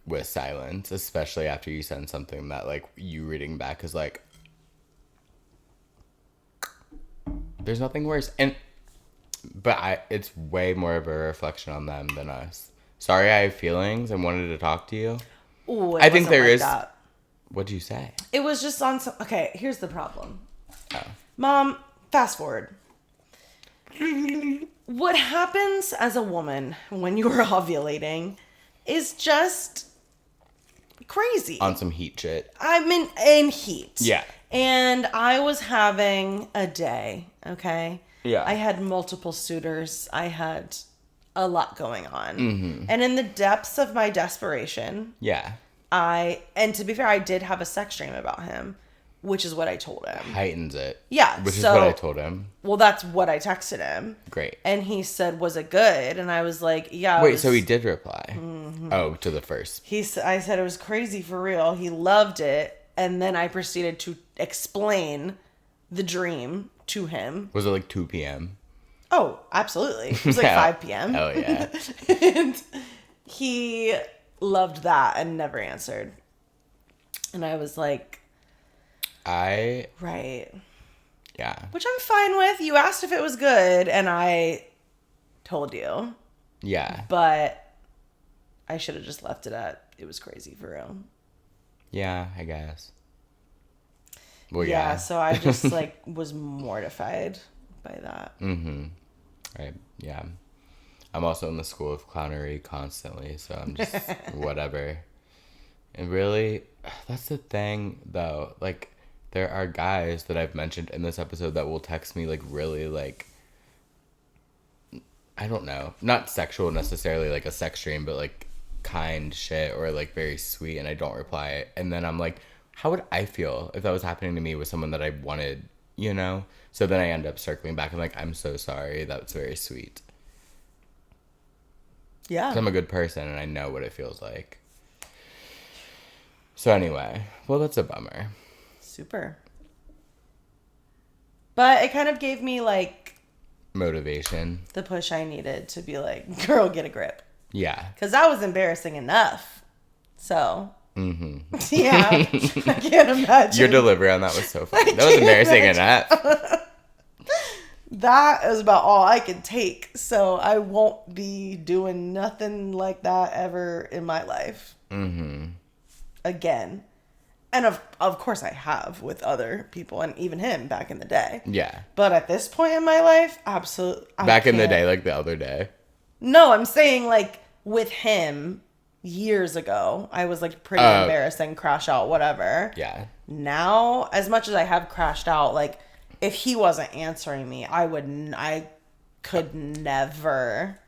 S2: with silence, especially after you send something that like you reading back is like, there's nothing worse. But it's way more of a reflection on them than us. Sorry, I have feelings and wanted to talk to you.
S1: Ooh,
S2: I think there
S1: like
S2: is.
S1: That.
S2: What'd you say?
S1: It was just on some. Okay, here's the problem.
S2: Oh.
S1: Mom, fast forward. What happens as a woman when you are ovulating is just crazy.
S2: On some heat shit.
S1: I'm in heat.
S2: Yeah.
S1: And I was having a day, okay?
S2: Yeah.
S1: I had multiple suitors. I had a lot going on.
S2: Mm-hmm.
S1: And in the depths of my desperation,
S2: Yeah.
S1: and to be fair, I did have a sex dream about him, which is what I told him.
S2: Heightens it.
S1: Yeah.
S2: Which is what I told him.
S1: Well, that's what I texted him.
S2: Great.
S1: And he said, was it good? And I was like, yeah.
S2: Wait, so he did reply?
S1: Mm-hmm.
S2: Oh, to the first.
S1: I said it was crazy for real. He loved it. And then I proceeded to explain the dream to him.
S2: Was it like 2 p.m.?
S1: Oh, absolutely. It was like
S2: Yeah.
S1: 5 p.m.
S2: Oh, yeah.
S1: And he loved that and never answered. And I was like, right.
S2: Yeah.
S1: Which I'm fine with. You asked if it was good, and I told you.
S2: Yeah.
S1: But I should have just left it at, it was crazy for real.
S2: Yeah, I guess. Well,
S1: Yeah,
S2: yeah.
S1: so I just, like, was mortified by that.
S2: Mm-hmm. Right. Yeah. I'm also in the school of clownery constantly, so I'm just whatever. And really, that's the thing, though. Like, there are guys that I've mentioned in this episode that will text me, like, really, like, I don't know. Not sexual necessarily, like a sex dream, but, like, kind shit or, like, very sweet, and I don't reply. And then I'm like, how would I feel if that was happening to me with someone that I wanted, you know? So then I end up circling back and like, I'm so sorry. That's very sweet.
S1: Yeah.
S2: 'Cause I'm a good person and I know what it feels like. So anyway, well, that's a bummer.
S1: Super. But it kind of gave me, like,
S2: Motivation.
S1: the push I needed to be like, girl, get a grip.
S2: Yeah.
S1: Because that was embarrassing enough. So,
S2: Mm-hmm.
S1: yeah, I can't imagine.
S2: Your delivery on that was so funny. That was embarrassing enough.
S1: That is about all I can take. So I won't be doing nothing like that ever in my life.
S2: Mm-hmm.
S1: Again. And of course I have with other people and even him back in the day.
S2: Yeah.
S1: But at this point in my life, absolutely.
S2: Back in the day, like the other day.
S1: No, I'm saying like with him years ago, I was like pretty embarrassing, crash out, whatever.
S2: Yeah.
S1: Now, as much as I have crashed out, like if he wasn't answering me, I could never.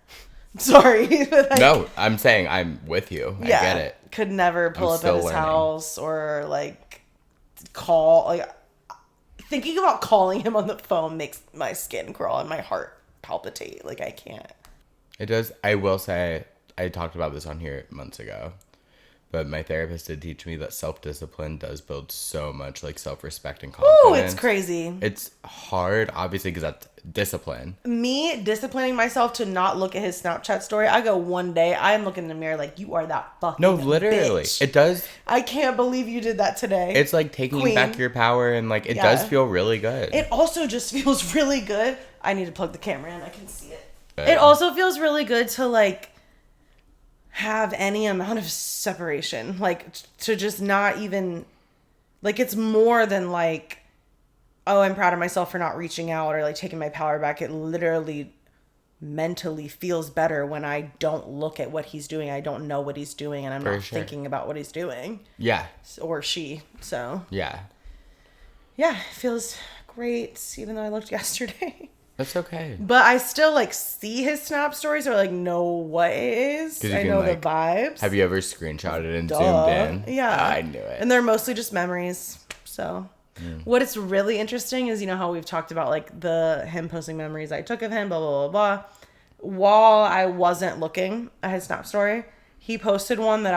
S1: Sorry. But like,
S2: No, I'm saying I'm with you. I get it.
S1: Could never pull
S2: I'm
S1: up at
S2: still
S1: his
S2: learning.
S1: house or like call. Like thinking about calling him on the phone makes my skin crawl and my heart palpitate. Like I can't.
S2: It does. I will say, I talked about this on here months ago, but my therapist did teach me that self-discipline does build so much like self-respect and confidence.
S1: Oh, it's crazy.
S2: It's hard, obviously, because that's discipline.
S1: Me disciplining myself to not look at his Snapchat story. I go one day, I'm looking in the mirror like, you are that fucking
S2: No, literally.
S1: bitch.
S2: It does.
S1: I can't believe you did that today.
S2: It's like taking
S1: Queen.
S2: back your power and like, it does
S1: Yeah.
S2: feel really good.
S1: It also just feels really good. I need to plug the camera in. I can see it.
S2: Good.
S1: It also feels really good to like have any amount of separation. Like to just not even like it's more than like, oh, I'm proud of myself for not reaching out or like taking my power back. It literally mentally feels better when I don't look at what he's doing. I don't know what he's doing and I'm
S2: For
S1: not
S2: sure.
S1: thinking about what he's doing.
S2: Yeah.
S1: Or she. So
S2: Yeah.
S1: yeah, it feels great even though I looked yesterday.
S2: That's okay.
S1: But I still like see his snap stories or like know what it is.
S2: 'Cause you
S1: I
S2: can,
S1: know
S2: like,
S1: the vibes.
S2: Have you ever screenshotted and
S1: Duh.
S2: zoomed in?
S1: Yeah.
S2: I knew it.
S1: And they're mostly just memories. So what is really interesting is, you know, how we've talked about like him posting memories I took of him, blah, blah, blah, blah. While I wasn't looking at his snap story, he posted one that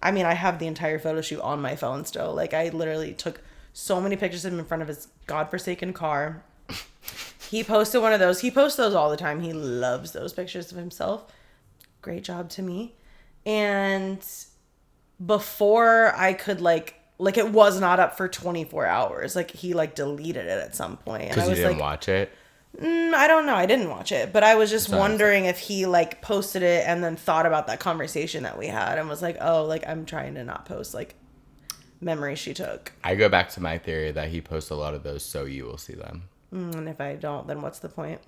S1: I mean, I have the entire photo shoot on my phone still. Like I literally took so many pictures of him in front of his godforsaken car. He posted one of those. He posts those all the time. He loves those pictures of himself. Great job to me. And before I could like it was not up for 24 hours. Like he like deleted it at some point. And
S2: Because
S1: I
S2: you
S1: was
S2: didn't
S1: like,
S2: watch it?
S1: I don't know. I didn't watch it, but I was just
S2: Sounds
S1: wondering if he like posted it and then thought about that conversation that we had and was like, oh, like I'm trying to not post like memories she took.
S2: I go back to my theory that he posts a lot of those so you will see them.
S1: And if I don't, then what's the point?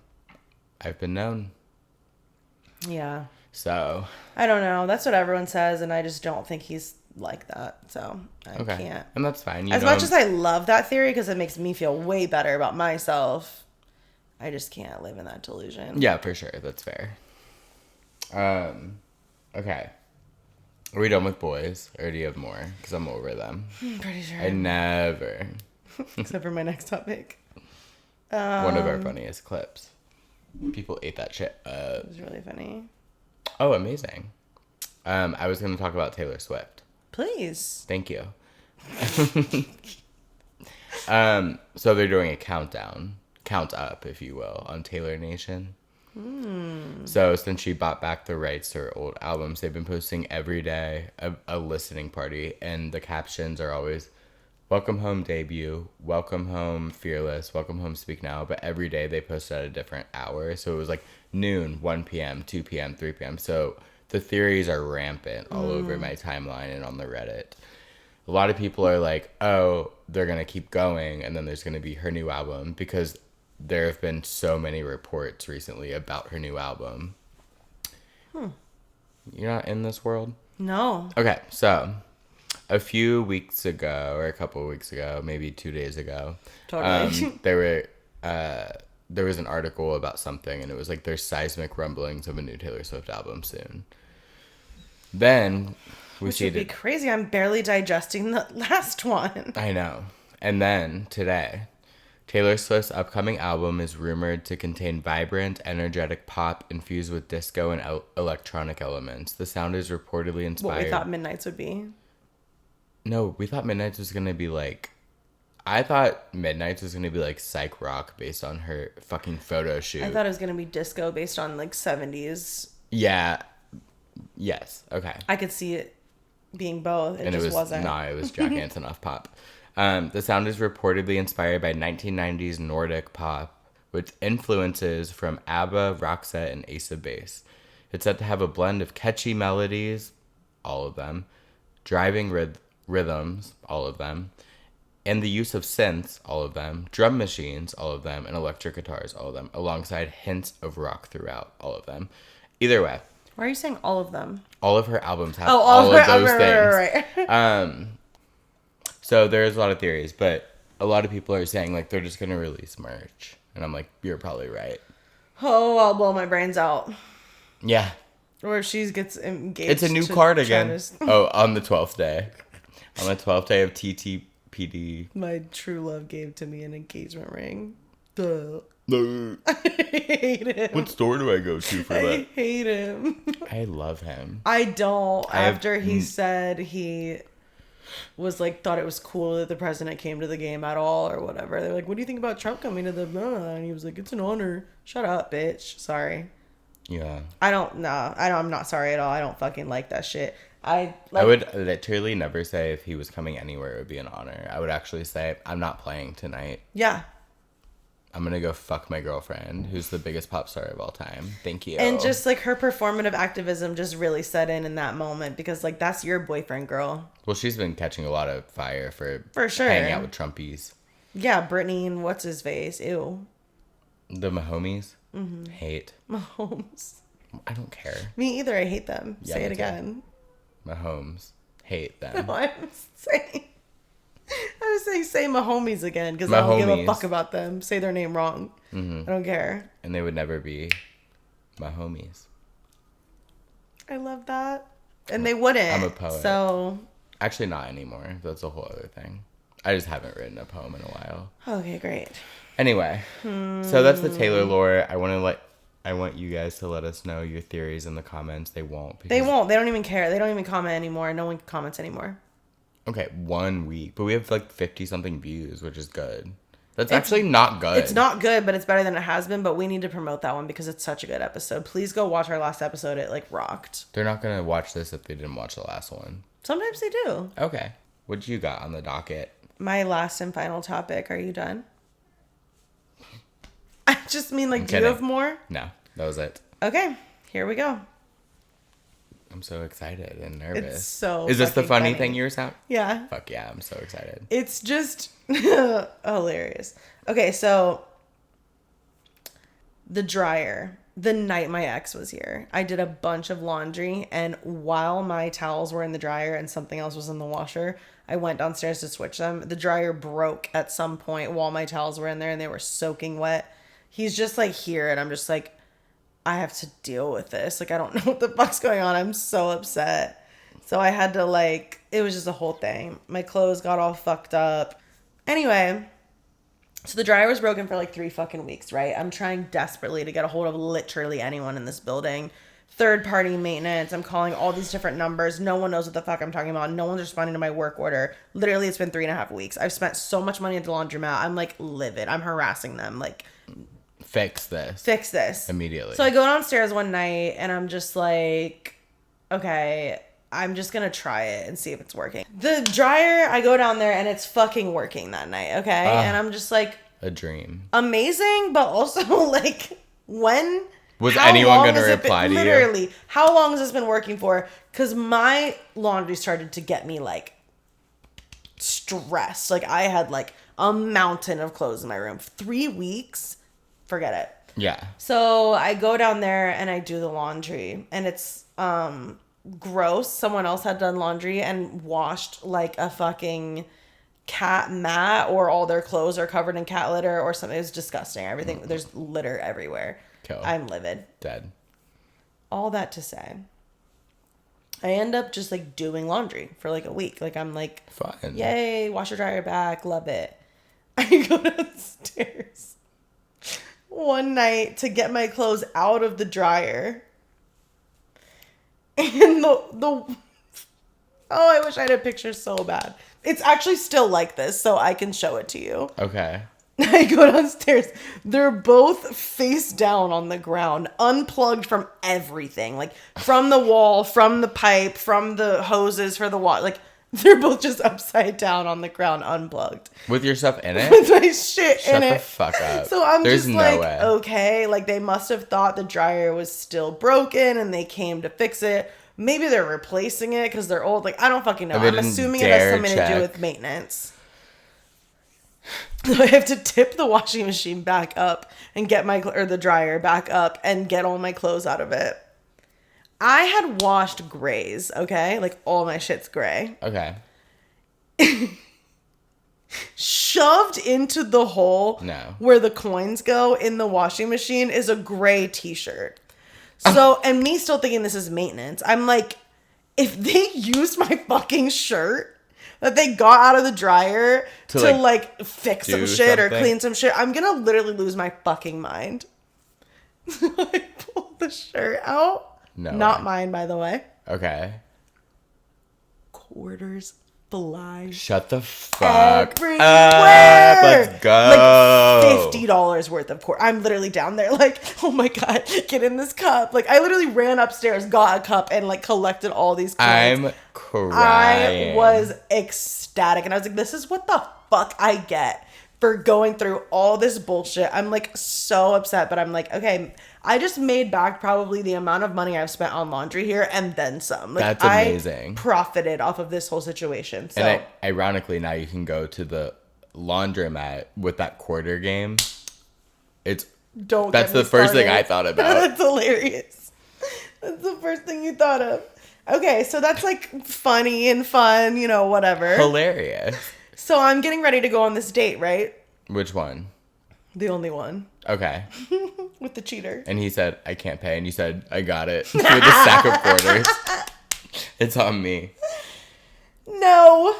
S2: I've been known.
S1: Yeah.
S2: So.
S1: I don't know. That's what everyone says, and I just don't think he's like that. So I can't.
S2: And that's fine.
S1: As much as I love that theory because it makes me feel way better about myself, I just can't live in that delusion.
S2: Yeah, for sure. That's fair. Okay. Are we done with boys? Or do you have more? Because I'm over them.
S1: I'm pretty sure.
S2: I never.
S1: Except for my next topic.
S2: One of our funniest clips. People ate that shit up.
S1: It was really funny.
S2: Oh, amazing. I was going to talk about Taylor Swift.
S1: Please.
S2: Thank you. So they're doing a count up, if you will, on Taylor Nation. So since she bought back the rights to her old albums, they've been posting every day a listening party, and the captions are always, welcome home debut, welcome home fearless, welcome home speak now, but every day they post at a different hour. So it was like noon, 1 p.m., 2 p.m., 3 p.m. So the theories are rampant all over my timeline and on the Reddit. A lot of people are like, oh, they're going to keep going, and then there's going to be her new album, because there have been so many reports recently about her new album. You're not in this world?
S1: No.
S2: Okay, so a few weeks ago, or a couple of weeks ago, maybe 2 days ago,
S1: Totally.
S2: there was an article about something, and it was like there's seismic rumblings of a new Taylor Swift album soon. Then
S1: Which would be crazy. I'm barely digesting the last one.
S2: I know. And then today, Taylor Swift's upcoming album is rumored to contain vibrant, energetic pop infused with disco and electronic elements. The sound is reportedly inspired.
S1: What we thought Midnights would be.
S2: No, we thought Midnights was gonna be like. I thought Midnights was gonna be like psych rock based on her fucking photo shoot.
S1: I thought it was going to be disco based on like 70s.
S2: Yeah. Yes. Okay.
S1: I could see it being both.
S2: And
S1: just wasn't.
S2: Nah, it was Jack Hansen off pop. The sound is reportedly inspired by 1990s Nordic pop, with influences from ABBA, Roxette, and Ace of Base. It's said to have a blend of catchy melodies, all of them, driving rhythms, all of them, and the use of synths, all of them, drum machines, all of them, and electric guitars, all of them, alongside hints of rock throughout, all of them. Either way.
S1: Why are you saying all of them?
S2: All of her albums have all of those things.
S1: Right.
S2: So there's a lot of theories, but a lot of people are saying like they're just gonna release merch, and I'm like, you're probably right.
S1: Oh, I'll blow my brains out.
S2: Yeah,
S1: Or if she gets engaged.
S2: it's a new
S1: to
S2: cardigan.
S1: Travis.
S2: Oh, on the 12th day, on the 12th day of TTPD.
S1: My true love gave to me an engagement ring. Duh.
S2: What
S1: I hate him.
S2: store do I go to for
S1: I
S2: that?
S1: hate him.
S2: I love him.
S1: I don't.
S2: have-
S1: After he said he was like, thought it was cool that the president came to the game at all or whatever. They're like, what do you think about Trump coming to the... And he was like, it's an honor. Shut up, bitch. Sorry.
S2: Yeah.
S1: I'm not sorry at all. I don't fucking like that shit.
S2: I would literally never say if he was coming anywhere it would be an honor. I would actually say, I'm not playing tonight.
S1: Yeah.
S2: I'm gonna go fuck my girlfriend, who's the biggest pop star of all time. Thank you.
S1: And just like her performative activism just really set in that moment because like that's your boyfriend, girl.
S2: Well, she's been catching a lot of fire for
S1: sure
S2: hanging out with Trumpies.
S1: Yeah, Brittany and what's his face? Ew.
S2: The Mahomies? Hate.
S1: Mahomes.
S2: I don't care.
S1: Me either. I hate them.
S2: Yeah,
S1: Say
S2: me
S1: it
S2: too.
S1: again.
S2: Mahomes. Hate them.
S1: No, I was saying say Mahomies again because I don't give a
S2: Mahomies.
S1: fuck about them. Say their name wrong. I don't care.
S2: And they would never be Mahomies.
S1: I love that. And they wouldn't.
S2: I'm a poet.
S1: So.
S2: Actually, not anymore. That's a whole other thing. I just haven't written a poem in a while.
S1: Okay, great.
S2: Anyway, so that's the Taylor lore. I want you guys to let us know your theories in the comments. They won't.
S1: They won't. They don't even care. They don't even comment anymore. No one comments anymore.
S2: Okay, 1 week. But we have like 50 something views, which is good. That's actually not good.
S1: It's not good, but it's better than it has been. But we need to promote that one because it's such a good episode. Please go watch our last episode. It like rocked.
S2: They're not going to watch this if they didn't watch the last one.
S1: Sometimes they do.
S2: Okay. What you got on the docket?
S1: My last and final topic. Are you done? I just mean like, do you
S2: kidding.
S1: have more?
S2: No, that was it.
S1: Okay, here we go.
S2: I'm so excited and nervous.
S1: It's so
S2: Is this the
S1: fucking
S2: funny
S1: funny.
S2: thing you were saying?
S1: Yeah.
S2: Fuck yeah, I'm so excited.
S1: It's just hilarious. Okay, so the dryer. The night my ex was here, I did a bunch of laundry, and while my towels were in the dryer and something else was in the washer, I went downstairs to switch them. The dryer broke at some point while my towels were in there and they were soaking wet. He's just like here, and I'm just like, I have to deal with this. Like, I don't know what the fuck's going on. I'm so upset. So I had to like, it was just a whole thing. My clothes got all fucked up. Anyway, so the dryer was broken for like 3 fucking weeks, right? I'm trying desperately to get a hold of literally anyone in this building. Third party maintenance. I'm calling all these different numbers. No one knows what the fuck I'm talking about. No one's responding to my work order. Literally, it's been 3.5 weeks. I've spent so much money at the laundromat. I'm like livid. I'm harassing them. Like,
S2: Fix this.
S1: fix this
S2: Immediately.
S1: So I go downstairs one night and I'm just like, okay, I'm just gonna try it and see if it's working. The dryer, I go down there and it's fucking working that night, okay? And I'm just like,
S2: A dream.
S1: amazing, but also like, when
S2: Was
S1: how
S2: anyone
S1: long
S2: gonna
S1: has it
S2: reply
S1: been,
S2: to you?
S1: literally, how long has this been working for? Because my laundry started to get me like stressed. Like, I had like a mountain of clothes in my room. 3 weeks, forget it.
S2: Yeah.
S1: So I go down there and I do the laundry, and it's gross. Someone else had done laundry and washed like a fucking cat mat, or all their clothes are covered in cat litter or something. It was disgusting. Everything, there's litter everywhere.
S2: Kill.
S1: I'm livid.
S2: Dead.
S1: All that to say, I end up just like doing laundry for like a week. Like, I'm like,
S2: Fun.
S1: yay, washer dryer back, love it. I go downstairs one night to get my clothes out of the dryer, and the oh, I wish I had a picture so bad. It's actually still like this, so I can show it to you.
S2: Okay.
S1: I go downstairs. They're both face down on the ground, unplugged from everything, like from the wall, from the pipe, from the hoses for the water. Like, they're both just upside down on the ground, unplugged.
S2: With your stuff in it?
S1: With my shit
S2: Shut
S1: in
S2: the
S1: it.
S2: fuck up.
S1: So I'm
S2: There's
S1: just
S2: no
S1: like,
S2: way.
S1: okay, like they must have thought the dryer was still broken and they came to fix it. Maybe they're replacing it because they're old. Like, I don't fucking know.
S2: They
S1: I'm
S2: didn't
S1: assuming it has
S2: dare
S1: something to do
S2: check.
S1: with maintenance. So I have to tip the washing machine back up and get the dryer back up and get all my clothes out of it. I had washed grays, okay? Like, all my shit's gray.
S2: Okay.
S1: Shoved into the hole
S2: No.
S1: where the coins go in the washing machine is a gray t-shirt. So, and me still thinking this is maintenance. I'm like, if they used my fucking shirt that they got out of the dryer to like fix some
S2: do
S1: shit or
S2: something?
S1: clean some shit, I'm gonna literally lose my fucking mind. So I pulled the shirt out.
S2: No
S1: Not
S2: way.
S1: mine, by the way.
S2: Okay.
S1: Quarters fly
S2: Shut the fuck
S1: everywhere.
S2: up. Let's go.
S1: Like $50 worth of quarters. I'm literally down there like, oh my God, get in this cup. Like, I literally ran upstairs, got a cup, and like collected all these coins.
S2: I'm crying.
S1: I was ecstatic. And I was like, this is what the fuck I get for going through all this bullshit. I'm like so upset, but I'm like, okay, I just made back probably the amount of money I've spent on laundry here and then some. Like,
S2: That's amazing.
S1: I profited off of this whole situation. So
S2: And ironically, now you can go to the laundromat with that quarter game.
S1: That's
S2: That's the first thing I thought about.
S1: That's hilarious. That's the first thing you thought of. Okay, so that's like funny and fun, you know, whatever.
S2: Hilarious.
S1: So I'm getting ready to go on this date, right?
S2: Which one?
S1: The only one.
S2: Okay.
S1: With the cheater.
S2: And he said, I can't pay. And you said, I got it. With a stack of quarters. It's on me.
S1: No.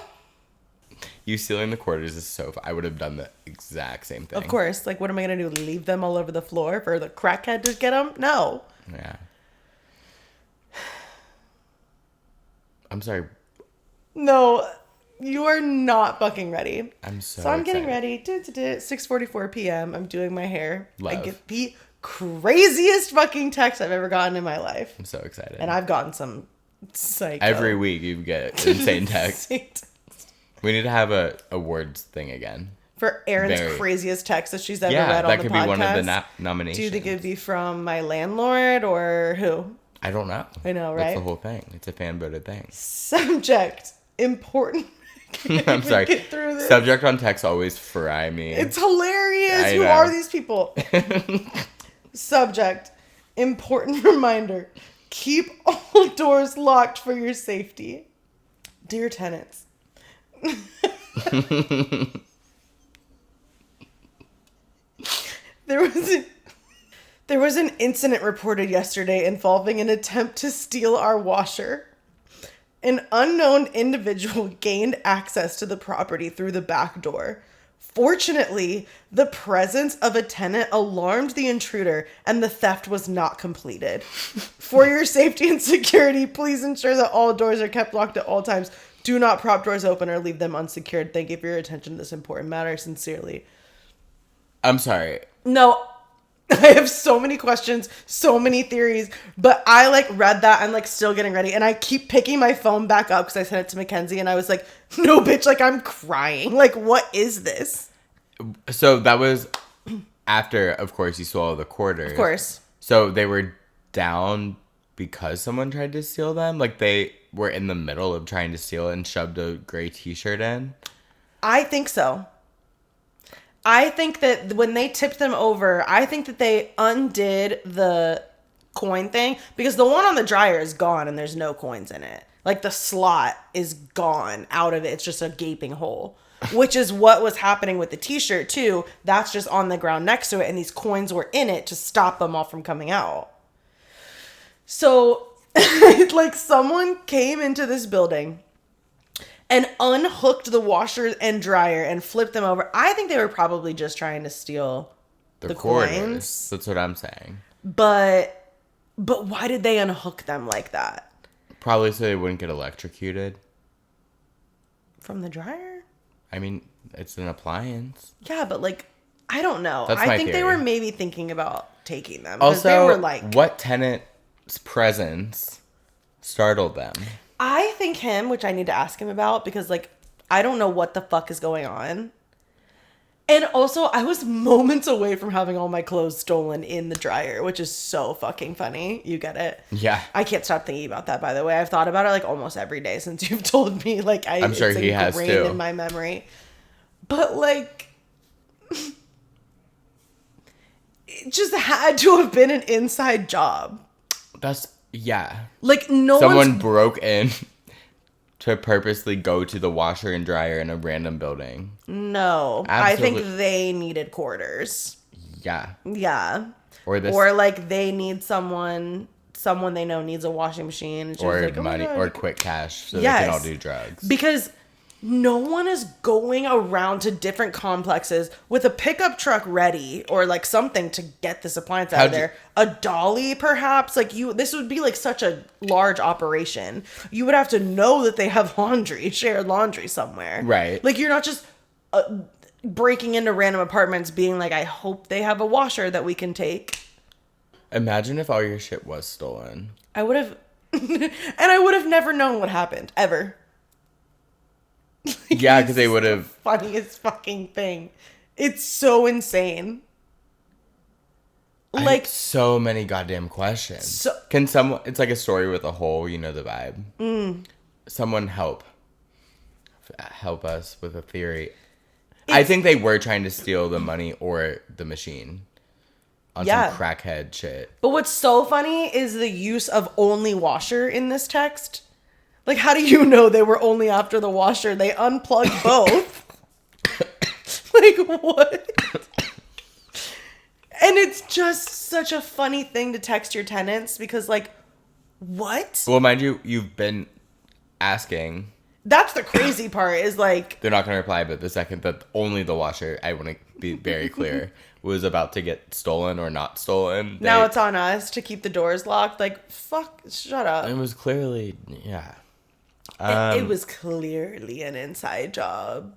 S2: You stealing the quarters is so fun. I would have done the exact same thing.
S1: Of course. Like, what am I going to do? Leave them all over the floor for the crackhead to get them? No.
S2: Yeah. I'm sorry.
S1: No. You are not fucking ready.
S2: I'm so
S1: I'm getting ready. 6:44 p.m. I'm doing my hair. I
S2: Love.
S1: get the craziest fucking text I've ever gotten in my life.
S2: I'm so excited.
S1: And I've gotten some psycho.
S2: Every week you get insane text.
S1: Insane text.
S2: We need to have a awards thing again.
S1: For Erin's
S2: Very.
S1: craziest text that she's ever read
S2: Yeah,
S1: on the podcast.
S2: that could be one of the nominations.
S1: Do you think it would be from my landlord or who?
S2: I don't know.
S1: I know,
S2: That's
S1: right?
S2: the whole thing. It's a fan voted thing.
S1: Subject. Important.
S2: I'm sorry.
S1: Get through this.
S2: Subject on text always fry me.
S1: It's hilarious.
S2: I
S1: Who
S2: know.
S1: are these people? Subject. Important reminder. Keep all doors locked for your safety. Dear tenants. There was an incident reported yesterday involving an attempt to steal our washer. An unknown individual gained access to the property through the back door. Fortunately, the presence of a tenant alarmed the intruder and the theft was not completed. For your safety and security, please ensure that all doors are kept locked at all times. Do not prop doors open or leave them unsecured. Thank you for your attention to this important matter. Sincerely.
S2: I'm sorry.
S1: No, I have so many questions, so many theories, but I read that. I'm still getting ready and I keep picking my phone back up because I sent it to Mackenzie and I was like, no bitch, I'm crying. What is this?
S2: So that was after, of course, you saw the quarters.
S1: Of course.
S2: So they were down because someone tried to steal them? They were in the middle of trying to steal it and shoved a gray t-shirt in?
S1: I think so. I think that when they tipped them over, I think that they undid the coin thing because the one on the dryer is gone and there's no coins in it. The slot is gone out of it. It's just a gaping hole, which is what was happening with the t-shirt too. That's just on the ground next to it and these coins were in it to stop them all from coming out. So someone came into this building and unhooked the washer and dryer and flipped them over. I think they were probably just trying to steal the coins.
S2: That's what I'm saying.
S1: But why did they unhook them like that?
S2: Probably so they wouldn't get electrocuted.
S1: From the dryer?
S2: I mean, it's an appliance.
S1: Yeah, but I don't know.
S2: That's
S1: I
S2: my
S1: think they
S2: theory.
S1: were maybe thinking about taking them. 'Cause
S2: Also,
S1: they were
S2: what tenant's presence startled them?
S1: I think him, which I need to ask him about because I don't know what the fuck is going on. And also, I was moments away from having all my clothes stolen in the dryer, which is so fucking funny. You get it?
S2: Yeah.
S1: I can't stop thinking about that, by the way. I've thought about it almost every day since you've told me.
S2: I'm sure
S1: it's
S2: he has
S1: ingrained
S2: too.
S1: in my memory. But it just had to have been an inside job.
S2: Yeah.
S1: No
S2: Someone
S1: one's...
S2: broke in to purposely go to the washer and dryer in a random building.
S1: No.
S2: Absolutely.
S1: I think they needed quarters.
S2: Yeah.
S1: Yeah.
S2: Or
S1: they need someone they know needs a washing machine. And
S2: or
S1: like, oh my
S2: money
S1: God.
S2: or quick cash so
S1: Yes.
S2: they can all do drugs.
S1: Because no one is going around to different complexes with a pickup truck ready or something to get this appliance out of there. A dolly, perhaps. This would be such a large operation. You would have to know that they have shared laundry somewhere.
S2: Right.
S1: You're not just breaking into random apartments being I hope they have a washer that we can take.
S2: Imagine if all your shit was stolen.
S1: I would have, and I would have never known what happened, ever.
S2: Yeah, because they would have...
S1: Funniest fucking thing. It's so insane.
S2: I have so many goddamn questions. Can someone... It's like a story with a hole, you know the vibe. Someone help us with a theory. I think they were trying to steal the money or the machine on some crackhead shit.
S1: But what's so funny is the use of only washer in this text. How do you know they were only after the washer? They unplugged both. What? And it's just such a funny thing to text your tenants because, what?
S2: Well, mind you, you've been asking.
S1: That's the crazy part is
S2: They're not going to reply, but the second that only the washer, I want to be very clear, was about to get stolen or not stolen.
S1: Now it's on us to keep the doors locked. Fuck, shut up.
S2: It was clearly, yeah.
S1: It was clearly an inside job.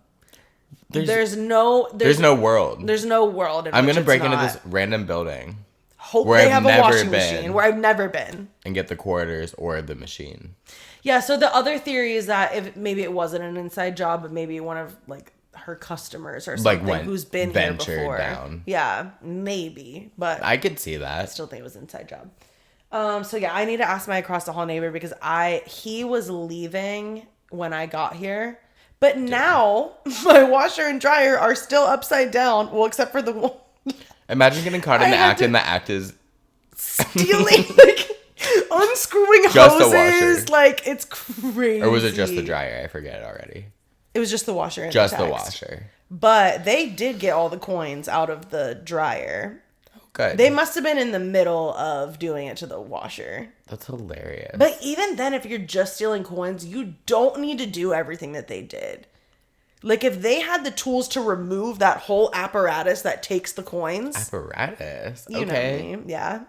S2: There's
S1: There's
S2: no world.
S1: There's no world.
S2: I'm going to break into this random building.
S1: Hope
S2: where
S1: they
S2: I've
S1: have a
S2: never
S1: washing
S2: been.
S1: machine where I've never been.
S2: And get the quarters or the machine.
S1: Yeah, so the other theory is that if maybe it wasn't an inside job, but maybe one of like her customers or something who's been here before. Down. Yeah, maybe, but
S2: I could see that.
S1: I still think it was an inside job. So yeah, I need to ask my across the hall neighbor because he was leaving when I got here, but now my washer and dryer are still upside down. Well, except for the one.
S2: Imagine getting caught in the act, and the act is
S1: stealing, like unscrewing
S2: just the
S1: hoses.
S2: washer.
S1: Like it's crazy.
S2: Or was it just the dryer? I forget already.
S1: It was just the washer. And
S2: just the washer.
S1: But they did get all the coins out of the dryer.
S2: Good.
S1: They must have been in the middle of doing it to the washer.
S2: That's hilarious.
S1: But even then, if you're just stealing coins, you don't need to do everything that they did. Like, if they had the tools to remove that whole apparatus that takes the coins.
S2: Apparatus?
S1: You know what I mean? Yeah.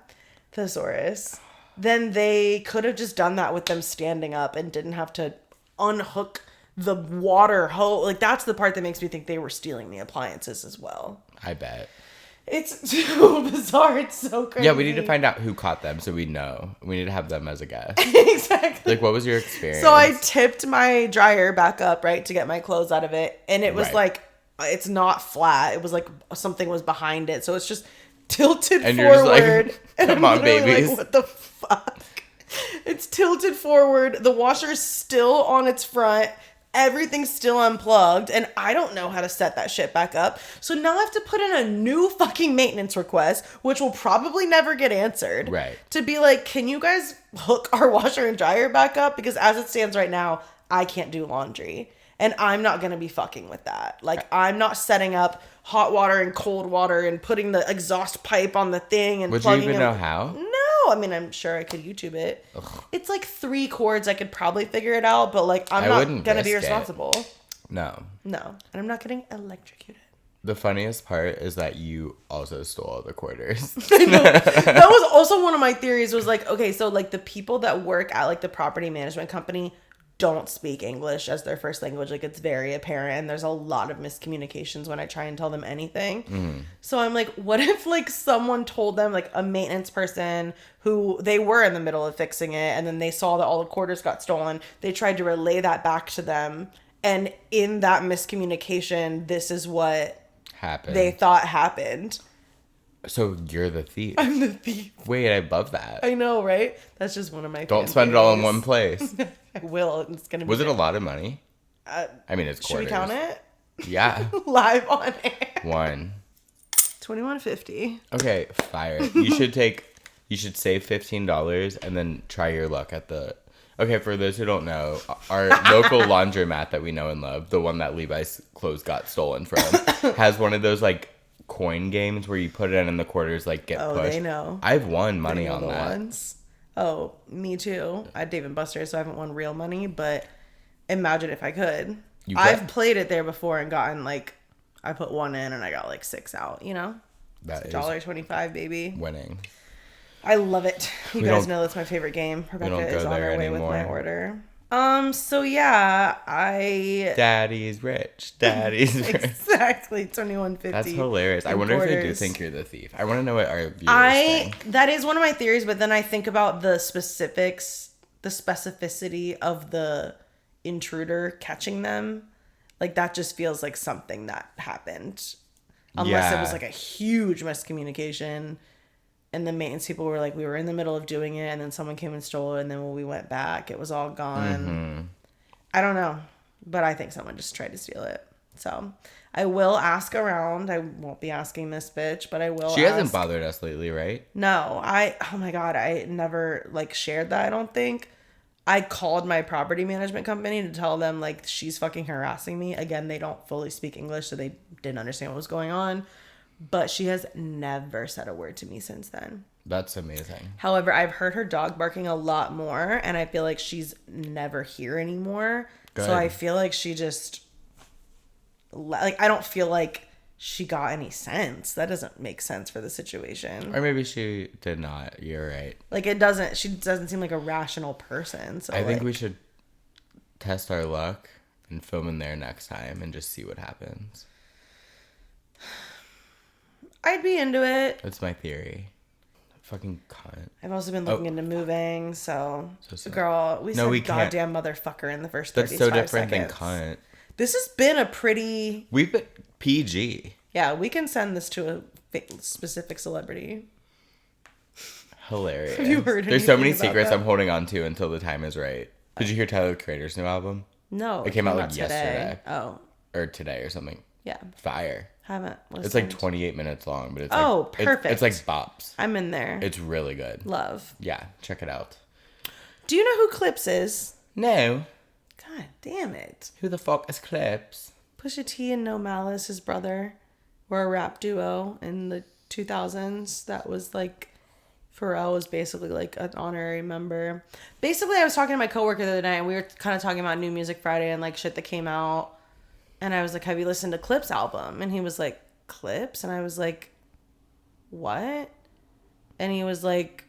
S1: Thesaurus. Then they could have just done that with them standing up and didn't have to unhook the water hose. Like, that's the part that makes me think they were stealing the appliances as well.
S2: I bet.
S1: It's too bizarre. It's so crazy.
S2: Yeah, we need to find out who caught them so we know. We need to have them as a guest.
S1: Exactly.
S2: Like, what was your experience?
S1: So I tipped my dryer back up, right, to get my clothes out of it. And it was like, it's not flat. It was like something was behind it. So it's just tilted
S2: and
S1: forward.
S2: You're just like, come on, babies.
S1: Like, what the fuck? It's tilted forward. The washer's still on its front. Everything's still unplugged, and I don't know how to set that shit back up. So now I have to put in a new fucking maintenance request, which will probably never get answered.
S2: Right.
S1: To be like, can you guys hook our washer and dryer back up? Because as it stands right now, I can't do laundry. And I'm not going to be fucking with that. Like, I'm not setting up hot water and cold water and putting the exhaust pipe on the thing and
S2: Would
S1: plugging
S2: you even
S1: them.
S2: know how?
S1: No. I mean, I'm sure I could YouTube it. Ugh. It's like 3 cords. I could probably figure it out, but like, I'm not going to be responsible.
S2: No.
S1: No. And I'm not getting electrocuted.
S2: The funniest part is that you also stole all the quarters.
S1: I know. That was also one of my theories was like, okay, so like the people that work at like the property management company don't speak English as their first language. Like, it's very apparent, and there's a lot of miscommunications when I try and tell them anything. Mm. So I'm like, what if like someone told them, like a maintenance person who they were in the middle of fixing it, and then they saw that all the quarters got stolen. They tried to relay that back to them, and in that miscommunication, this is what
S2: happened.
S1: They thought happened.
S2: So you're the thief.
S1: I'm the thief.
S2: Wait, I love that.
S1: I know, right? That's just one of my.
S2: Don't spend it all in one place.
S1: I will. It's gonna be.
S2: Was it a lot of money? I mean, it's quarters.
S1: Should we count it?
S2: Yeah.
S1: Live on air.
S2: 1.
S1: $21.50.
S2: Okay, fire. You should save $15 and then try your luck at the. Okay, for those who don't know, our local laundromat that we know and love, the one that Levi's clothes got stolen from, has one of those like coin games where you put it in and the quarters like get pushed. Oh,
S1: they know.
S2: I've won money on that.
S1: Ones. Oh, me too. I Dave & Buster's, so I haven't won real money, but imagine if I could. I've played it there before and gotten like, I put 1 in and I got like 6 out, you know?
S2: That is
S1: $1.25, baby.
S2: Winning.
S1: I love it. You guys know that's my favorite game. Rebecca is on her way with my order. So yeah,
S2: Daddy's rich. Daddy's rich.
S1: Exactly, $21.50.
S2: That's hilarious. I wonder if they do think you're the thief. I want to know what our viewers think.
S1: That is one of my theories, but then I think about the specificity of the intruder catching them. Like, that just feels like something that happened. Unless it was like a huge miscommunication. And the maintenance people were like, we were in the middle of doing it, and then someone came and stole it, and then when we went back, it was all gone. Mm-hmm. I don't know, but I think someone just tried to steal it. So I will ask around. I won't be asking this bitch, but I will.
S2: She hasn't bothered us lately, right?
S1: No, oh my God, I never like shared that, I don't think. I called my property management company to tell them like she's fucking harassing me. Again, they don't fully speak English, so they didn't understand what was going on. But she has never said a word to me since then.
S2: That's amazing.
S1: However, I've heard her dog barking a lot more, and I feel like she's never here anymore. Good. So I feel like she just, like, I don't feel like she got any sense. That doesn't make sense for the situation.
S2: Or maybe she did not. You're right.
S1: Like, she doesn't seem like a rational person. So
S2: I think we should test our luck and film in there next time and just see what happens.
S1: I'd be into it.
S2: That's my theory. Fucking cunt.
S1: I've also been looking into moving, so girl, we
S2: No,
S1: said
S2: we can't.
S1: goddamn motherfucker in the first 35
S2: That's so different
S1: seconds.
S2: than cunt.
S1: This has been a pretty...
S2: We've been PG.
S1: Yeah, we can send this to a specific celebrity.
S2: Hilarious.
S1: Have you heard
S2: There's so
S1: anything
S2: many
S1: about
S2: secrets
S1: that?
S2: I'm holding on to until the time is right. Did you hear Tyler the Creator's new album?
S1: No.
S2: It came out like
S1: today.
S2: yesterday.
S1: Oh,
S2: Or today or something.
S1: yeah.
S2: Fire.
S1: Haven't listened.
S2: It's like 28 minutes long, but it's
S1: Oh,
S2: like,
S1: perfect.
S2: It's like bops.
S1: I'm in there.
S2: It's really good.
S1: Love.
S2: Yeah, check it out.
S1: Do you know who Clips is?
S2: No.
S1: God damn it.
S2: Who the fuck is Clips?
S1: Pusha T and No Malice, his brother, were a rap duo in the 2000s. That was like, Pharrell was basically like an honorary member. Basically, I was talking to my coworker the other night and we were kind of talking about New Music Friday and like shit that came out. And I was like, have you listened to Clips album? And he was like, Clips? And I was like, what? And he was like,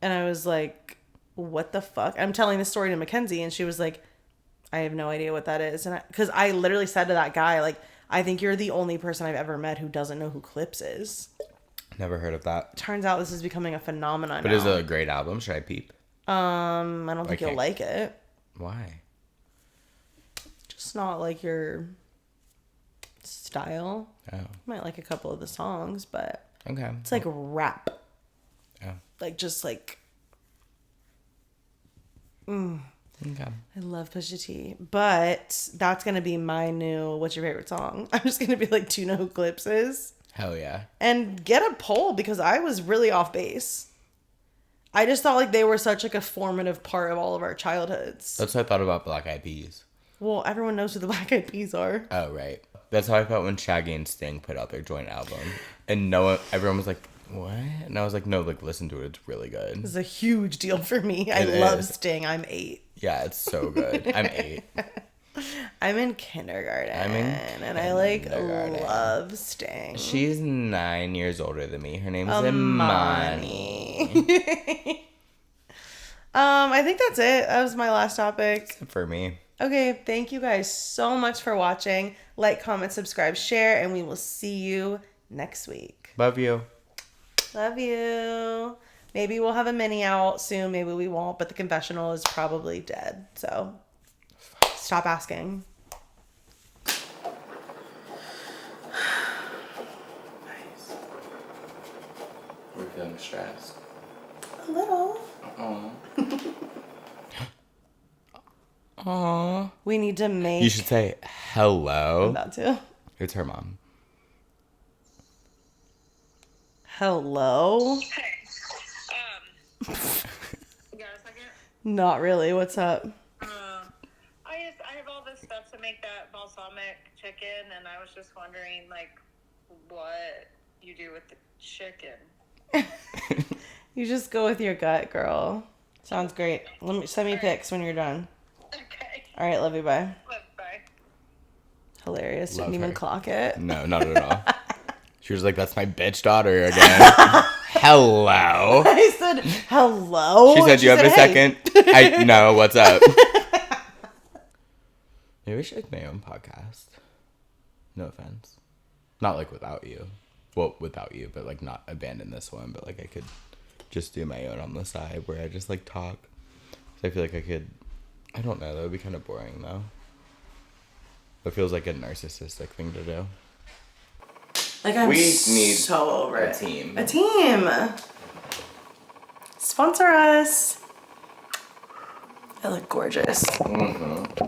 S1: and I was like, what the fuck? I'm telling this story to Mackenzie and she was like, I have no idea what that is. And because I literally said to that guy, like, I think you're the only person I've ever met who doesn't know who Clips is.
S2: Never heard of that.
S1: Turns out this is becoming a phenomenon
S2: But
S1: now.
S2: is it a great album? Should I peep?
S1: I don't think you'll
S2: Okay.
S1: like it.
S2: Why?
S1: Just not like your style.
S2: Oh.
S1: You might like a couple of the songs, but
S2: Okay.
S1: it's like rap.
S2: Oh.
S1: Like just like
S2: Okay.
S1: I love Pusha T, but that's gonna be my new what's your favorite song? I'm just gonna be like, do you know who Clips is?
S2: Hell yeah.
S1: And get a poll because I was really off base. I just thought like they were such like a formative part of all of our childhoods.
S2: That's what I thought about Black Eyed Peas.
S1: Well, everyone knows who the Black Eyed Peas are.
S2: Oh, right. That's how I felt when Shaggy and Sting put out their joint album. And everyone was like, what? And I was like, no, like, listen to it. It's really good.
S1: This is a huge deal for me. I
S2: It
S1: love
S2: is.
S1: Sting. I'm 8.
S2: Yeah, it's so good. I'm 8.
S1: I'm in kindergarten. And I
S2: kindergarten.
S1: love Sting.
S2: She's 9 years older than me. Her name's
S1: Imani.
S2: Imani.
S1: I think that's it. That was my last topic.
S2: For me.
S1: Okay, thank you guys so much for watching. Like, comment, subscribe, share, and we will see you next week.
S2: Love you.
S1: Love you. Maybe we'll have a mini out soon. Maybe we won't, but the confessional is probably dead. So stop asking.
S2: Nice. We're feeling stressed.
S1: A little.
S2: Aww. Aww.
S1: We need to make...
S2: You should say hello.
S1: I'm about to.
S2: It's her mom.
S1: Hello?
S4: Hey, you got a second?
S1: Not really. What's up?
S4: I have all this stuff to make that balsamic chicken, and I was just wondering, like, what you do with the chicken.
S1: You just go with your gut, girl. Sounds great. Send me pics when you're done.
S4: Okay.
S1: All right, love you. Bye.
S4: Bye.
S1: Hilarious.
S2: Love
S1: Didn't even
S2: her.
S1: clock it.
S2: No, not at all. She was like, that's my bitch daughter again. Hello.
S1: I said, hello?
S2: She said,
S1: And
S2: you have a
S1: "Hey."
S2: second? No, what's up? Maybe I should make my own podcast. No offense. Not like without you. Well, without you, but like not abandon this one. But like I could just do my own on the side where I just like talk. So I feel like I could, I don't know, that would be kind of boring though. It feels like a narcissistic thing to do.
S1: Like, I'm
S2: We need
S1: so over
S2: a
S1: it.
S2: team.
S1: A team. Sponsor us. I look gorgeous.
S2: Mm-hmm.